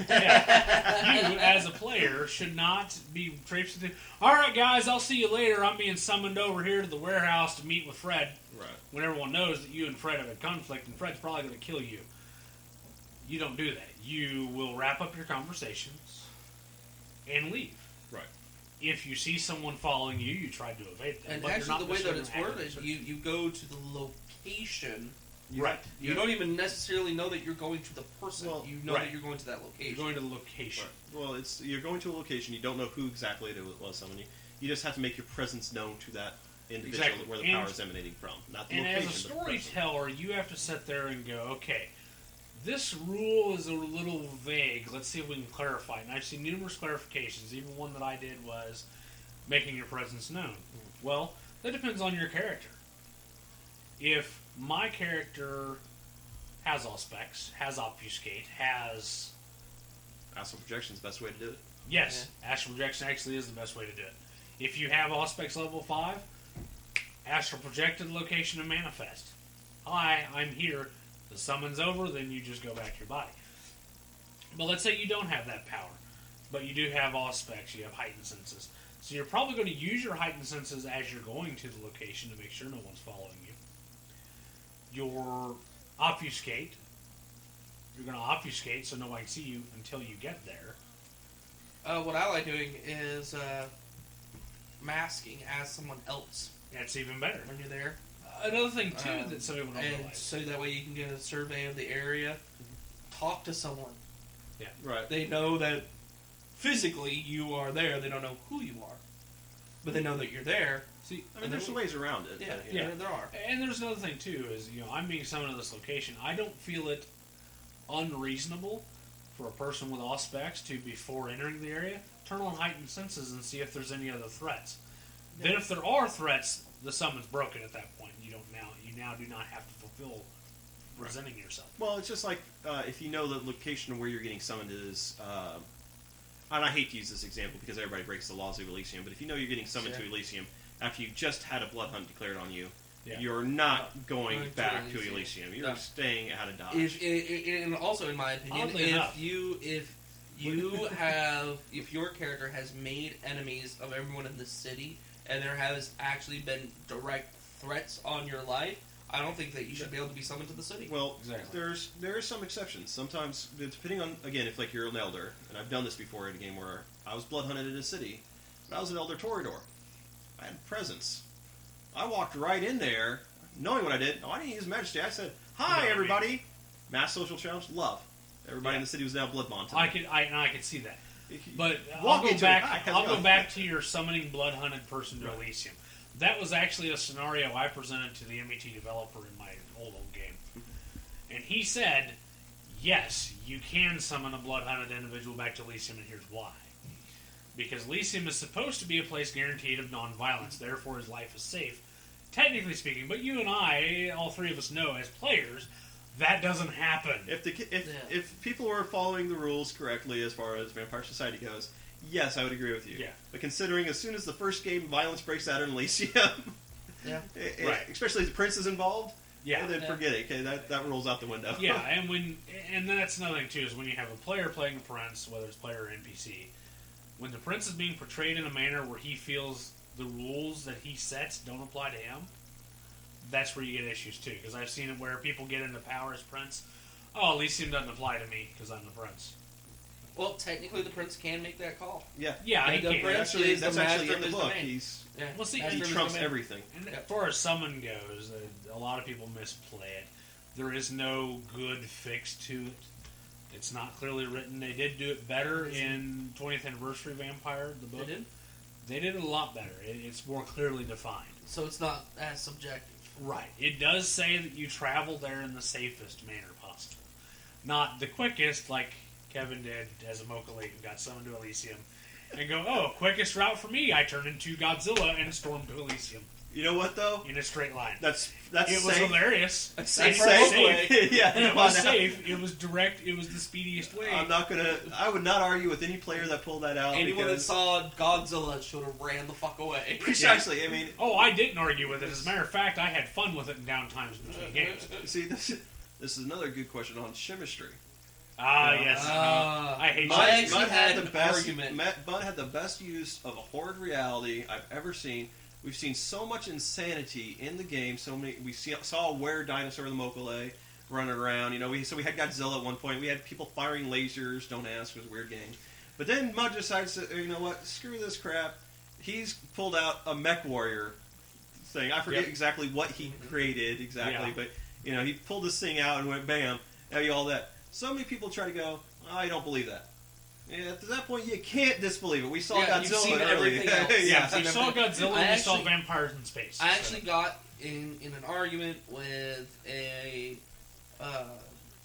Yeah. You, as a player, should not be traipsing through. All right, guys, I'll see you later. I'm being summoned over here to the warehouse to meet with Fred. Right. When everyone knows that you and Fred have a conflict, and Fred's probably going to kill you. You don't do that. You will wrap up your conversations and leave. Right. If you see someone following you, you try to evade them. And but actually, the way that it's worded worded is you go to the location. Right. You don't even necessarily know that you're going to the person. Well, you know that you're going to that location. You're going to the location. Right. Well, you're going to a location. You don't know who exactly it was summoning you. You just have to make your presence known to that individual where the power is emanating from, not the and location. as a storyteller, you have to sit there and go, okay, this rule is a little vague. Let's see if we can clarify it. And I've seen numerous clarifications. Even one that I did was making your presence known. Well, that depends on your character. If my character has Auspex, has Obfuscate, has... Astral Projection is the best way to do it. Yes, Astral Projection actually is the best way to do it. If you have Auspex level 5, Astral Project to the location and manifest. Hi, I'm here. The summon's over, then you just go back to your body. But let's say you don't have that power, but you do have Auspex, you have heightened senses. So you're probably going to use your heightened senses as you're going to the location to make sure no one's following you. Your Obfuscate, you're going to obfuscate so nobody can see you until you get there. What I like doing is masking as someone else. That's even better. When you're there. Another thing, too, that some people don't realize. So that way you can get a survey of the area, talk to someone. Yeah. Right. They know that physically you are there. They don't know who you are. But they know that you're there. See, I mean, there's some ways around it. Yeah, there are. And there's another thing, too, is, I'm being summoned to this location. I don't feel it unreasonable for a person with Auspex to, before entering the area, turn on heightened senses and see if there's any other threats. Yeah. Then if there are threats, the summon's broken at that point. You now do not have to fulfill presenting yourself. Well, it's just like if you know the location of where you're getting summoned is, and I hate to use this example because everybody breaks the laws of Elysium, but if you know you're getting summoned to Elysium after you just had a blood hunt declared on you, you're not going back to Elysium. You're staying out of Dodge. And also, in my opinion, if your character has made enemies of everyone in the city, and there has actually been direct threats on your life, I don't think that you should be able to be summoned to the city. Well, there are some exceptions. Sometimes, depending on, again, if like you're an elder, and I've done this before in a game where I was blood hunted in a city, but I was an elder Toreador. I had presence. I walked right in there, knowing what I did. Oh, I didn't use Majesty. I said, "Hi, No, everybody." Mass social challenge, love. Everybody in the city was now blood bond. I could see that. But Walk I'll into go it. back. Hi, how's it I'll go going? back to your summoning blood hunted person to Elysium. That was actually a scenario I presented to the MET developer in my old game, and he said, "Yes, you can summon a blood hunted individual back to Elysium, and here's why. Because Elysium is supposed to be a place guaranteed of non-violence, therefore his life is safe, technically speaking. But you and I, all three of us, know as players." That doesn't happen. If people were following the rules correctly as far as Vampire Society goes, yes, I would agree with you. Yeah. But considering as soon as the first game violence breaks out in Elysium, Right. especially if the prince is involved, Yeah. then forget it. Okay, that rolls out the window. Yeah, and that's another thing too is when you have a player playing a prince, whether it's player or NPC, when the prince is being portrayed in a manner where he feels the rules that he sets don't apply to him, that's where you get issues too. Because I've seen it where people get into power as prince. Oh, Elysium doesn't apply to me because I'm the prince. Well, technically, the prince can make that call. Yeah. Yeah, he And the can. prince Actually, is that's the actually master in the of his book. domain. He's Yeah. Well, see, Master he of his trumps domain. everything. And as far as summon goes, a lot of people misplay it. There is no good fix to it. It's not clearly written. They did do it better in 20th Anniversary Vampire, the book. They did? They did it a lot better. It's more clearly defined. So it's not as subjective. Right. It does say that you travel there in the safest manner possible. Not the quickest, like Kevin did as a Mocha Lake who got summoned to Elysium. And go, oh, quickest route for me. I turned into Godzilla and stormed to Elysium You know what though? in a straight line. That's It was safe. hilarious. That's That's safe. safe. Yeah, It come on was now. safe. It was direct. It was the speediest way. I would not argue with any player that pulled that out. Anyone that because saw Godzilla should have ran the fuck away. precisely. I mean, Oh, I didn't argue with it. As a matter of fact, I had fun with it in downtimes between games. see, this is another good question on chemistry. Yes. I hate I you. actually had an argument. Bud had the best use of a horde reality I've ever seen. We've seen so much insanity in the game. Saw a were dinosaur in the Mokole running around. You know, we had Godzilla at one point. We had people firing lasers. Don't ask. It was a weird game. But then Mud decides to, you know what? Screw this crap. He's pulled out a mech warrior thing. I forget exactly what he created exactly, but you know, he pulled this thing out and went bam. Now you all that. So many people try to go, I don't believe that. Yeah, to that point, you can't disbelieve it. We saw Yeah, you've Godzilla seen early. everything else. Yeah, you saw Godzilla I and you saw actually- vampires in space. I actually got in an argument with a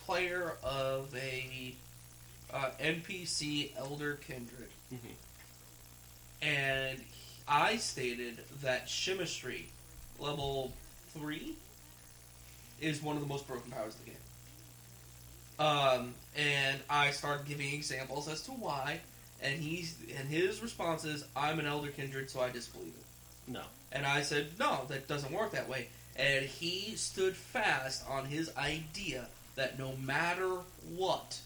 player of a NPC Elder Kindred, and I stated that chemistry level 3 is one of the most broken powers of the game. And I started giving examples as to why, and his response is, "I'm an Elder Kindred, so I disbelieve it." No. And I said, "No, that doesn't work that way." And he stood fast on his idea that no matter what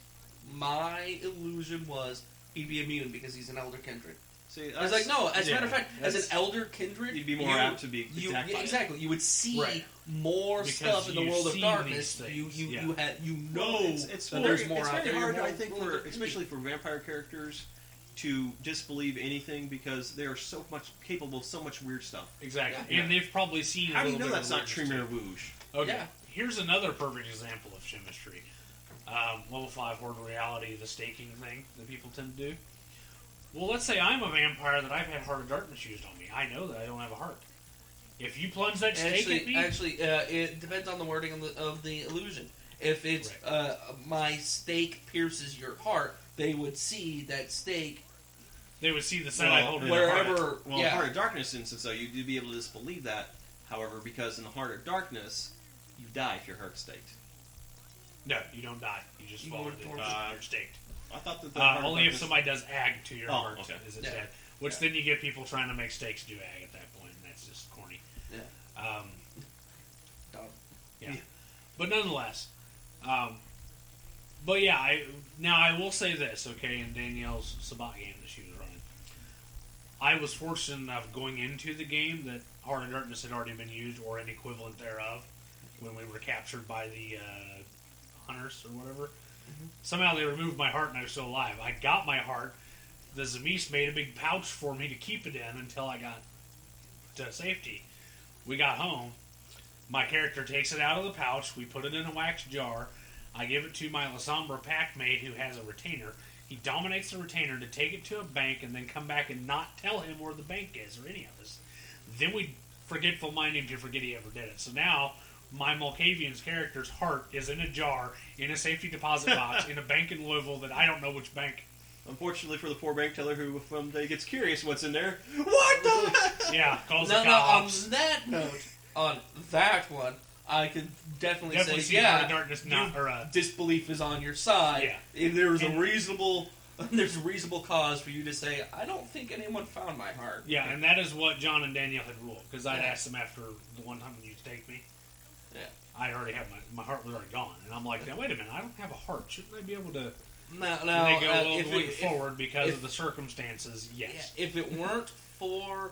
my illusion was, he'd be immune because he's an Elder Kindred. See, I was like, no, as a matter of fact, as an Elder Kindred, you'd be more apt to be attacked by it. exactly. You would see Right. more Because stuff in the you've world of seen darkness. these You things, yeah. Well, it's that very, there's more it's out very there. hard, You're more I think, willing to especially for vampire characters, to disbelieve anything because they are so much capable of so much weird stuff. Exactly. Yeah. And they've probably seen How a do you little know bit that's of not Tremere weirdness, Wooge? too. Okay. Yeah. Here's another perfect example of chemistry. Level 5 Horde Reality, the staking thing that people tend to do. Well, let's say I'm a vampire that I've had Heart of Darkness used on me. I know that I don't have a heart. If you plunge that stake at me... Actually, it depends on the wording of the illusion. If it's my stake pierces your heart, they would see that stake They would see the sign I hold in their heart. wherever. Well, in the Heart of Darkness instance, though, you'd be able to disbelieve that. However, because in the Heart of Darkness, you die if your heart's staked. No, you don't die. You just You fall go into towards you're staked. I thought that the Heart of Only if Darkness- somebody does ag to your heart okay. is it Yeah. dead. Which then you get people trying to make stakes do ag at that point, and that's just corny. Yeah. Dumb. Yeah. But nonetheless, but yeah, I will say this, okay, in Danielle's Sabat game that she was running, I was fortunate enough going into the game that Heart of Darkness had already been used, or an equivalent thereof, when we were captured by the hunters or whatever. Somehow they removed my heart and I was still alive. I got my heart. The Zemis made a big pouch for me to keep it in until I got to safety. We got home. My character takes it out of the pouch. We put it in a wax jar. I give it to my La Sombra pack mate who has a retainer. He dominates the retainer to take it to a bank and then come back and not tell him where the bank is or any of this. Then we forgetful mind him to forget he ever did it. So now my Malkavian's character's heart is in a jar in a safety deposit box in a bank in Louisville that I don't know which bank. Unfortunately for the poor bank teller who someday gets curious what's in there, what the heck? Yeah, calls the On cops. that note, on that one, I could definitely say, see yeah, Heart of Darkness not, or, disbelief is on your side. Yeah. If there's a reasonable cause for you to say, I don't think anyone found my heart. yeah, and that is what John and Danielle had ruled, because I'd asked them after the one time when you take me. Yeah. I already had my heart was already gone, and I'm like, now wait a minute, I don't have a heart. Shouldn't I be able to? Now, And they go all if the way it- forward because if- of the circumstances. Yes, if it weren't for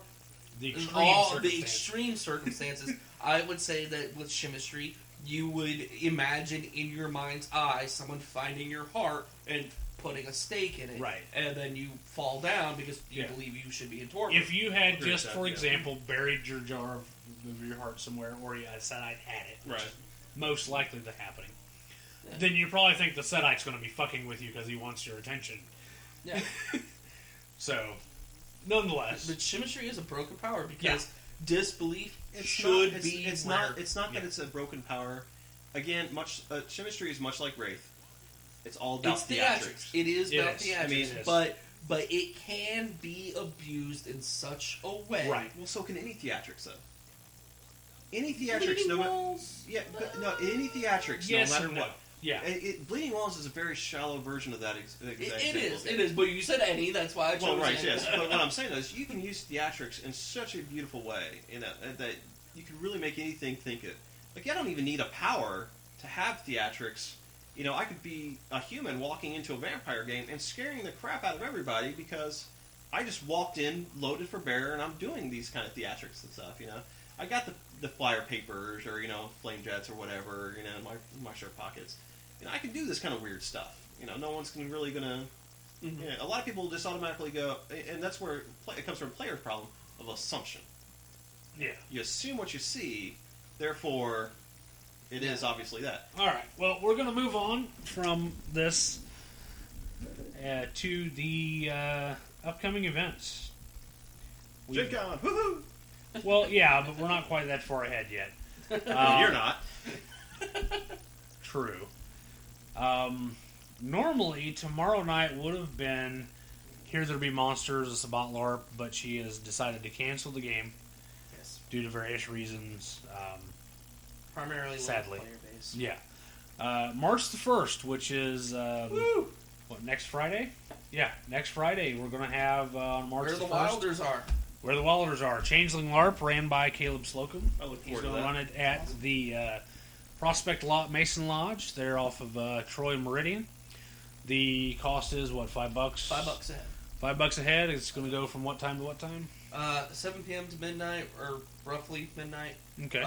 the extreme all the circumstances. extreme circumstances, I would say that with chemistry, you would imagine in your mind's eye someone finding your heart and putting a stake in it, Right. And then you fall down because you Yeah. believe you should be in torment. If you had Agree just, with for that, yeah. example, buried your jar of your heart somewhere, or you said I'd had it, which Right. is most likely to happening, Yeah. then you probably think the Setite's going to be fucking with you because he wants your attention. Yeah. So, nonetheless, But chemistry is a broken power because disbelief should be It's rare. not. It's not that Yeah. it's a broken power. Again, chemistry is much like Wraith. It's all about It's theatrics. It is It about is. theatrics. I mean, it is. but it can be abused in such a way. Right. Well, so can any theatrics, though. Any theatrics, no matter. Walls, Yeah, but no, any theatrics, yes no matter and no. what. Yeah. Bleeding Walls is a very shallow version of that. It is. But you said any, that's why I chose Well, right, any. yes. But what I'm saying is, you can use theatrics in such a beautiful way, that you can really make anything think it. Like, I don't even need a power to have theatrics. I could be a human walking into a vampire game and scaring the crap out of everybody because I just walked in, loaded for bear, and I'm doing these kind of theatrics and stuff. I got the flyer papers or flame jets or whatever in my shirt pockets. I can do this kind of weird stuff. No one's really gonna. Mhm. Yeah, a lot of people just automatically go, and that's where it comes from. A player's problem of assumption. Yeah. You assume what you see, therefore, it is obviously that. All right. Well, we're going to move on from this to the upcoming events. Gen Con, woohoo! Well, yeah, but we're not quite that far ahead yet. You're not. True. Normally, tomorrow night would have been Here There Be Monsters, a Sabat LARP, but she has decided to cancel the game Yes. due to various reasons. Primarily Sadly. low player base. Yeah. March the 1st, which is, Woo! next Friday? Yeah, next Friday we're going to have on March Where the 1st. Wilders are. Where the Wilders are. Changeling LARP ran by Caleb Slocum. I look He's forward to going to that. run it at the Prospect Lot Mason Lodge. They're off of Troy Meridian. The cost is, what, $5? $5 a head. $5 a head. It's going to go from what time to what time? 7 p.m. to midnight, or roughly midnight. Okay.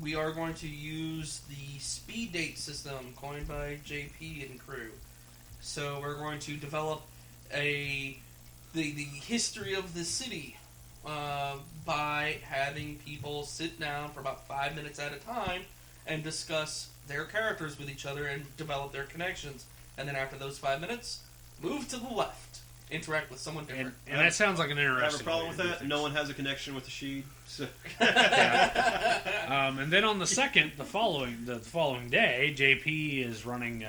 We are going to use the speed date system coined by JP and crew. So we're going to develop the history of the city by having people sit down for about 5 minutes at a time and discuss their characters with each other and develop their connections. And then after those 5 minutes, move to the left, interact with someone different. and that sounds like an I interesting have a problem way with to do that. things. No one has a connection with the Sheed. So. And then on the 2nd, the following day, JP is running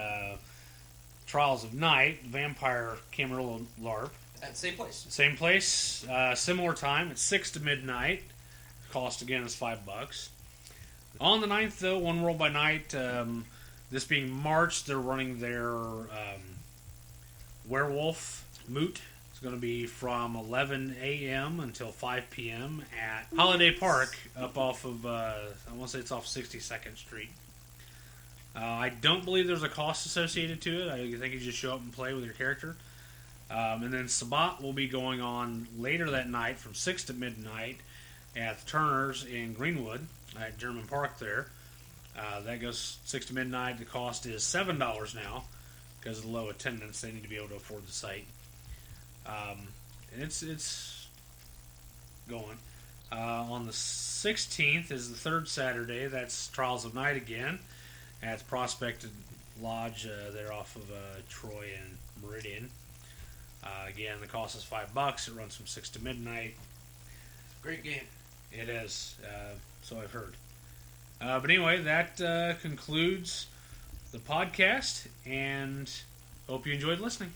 Trials of Night, Vampire Camarilla LARP. At the same place. Same place, similar time. It's 6 to midnight. Cost again is $5. On the 9th, though, One World by Night. This being March, they're running their Werewolf Moot. It's going to be from 11 a.m. until 5 p.m. at Holiday Park, up off of I want to say it's off 62nd Street. I don't believe there's a cost associated to it. I think you just show up and play with your character. And then Sabat will be going on later that night from 6 to midnight at the Turners in Greenwood at German Park there. That goes 6 to midnight. The cost is $7 now because of the low attendance. They need to be able to afford the site. And it's going. On the 16th is the third Saturday. That's Trials of Night again at Prospected Lodge. They're off of Troy and Meridian. Again, the cost is $5. It runs from 6 to midnight. Great game. It is. So I've heard. But anyway, that concludes the podcast, and hope you enjoyed listening.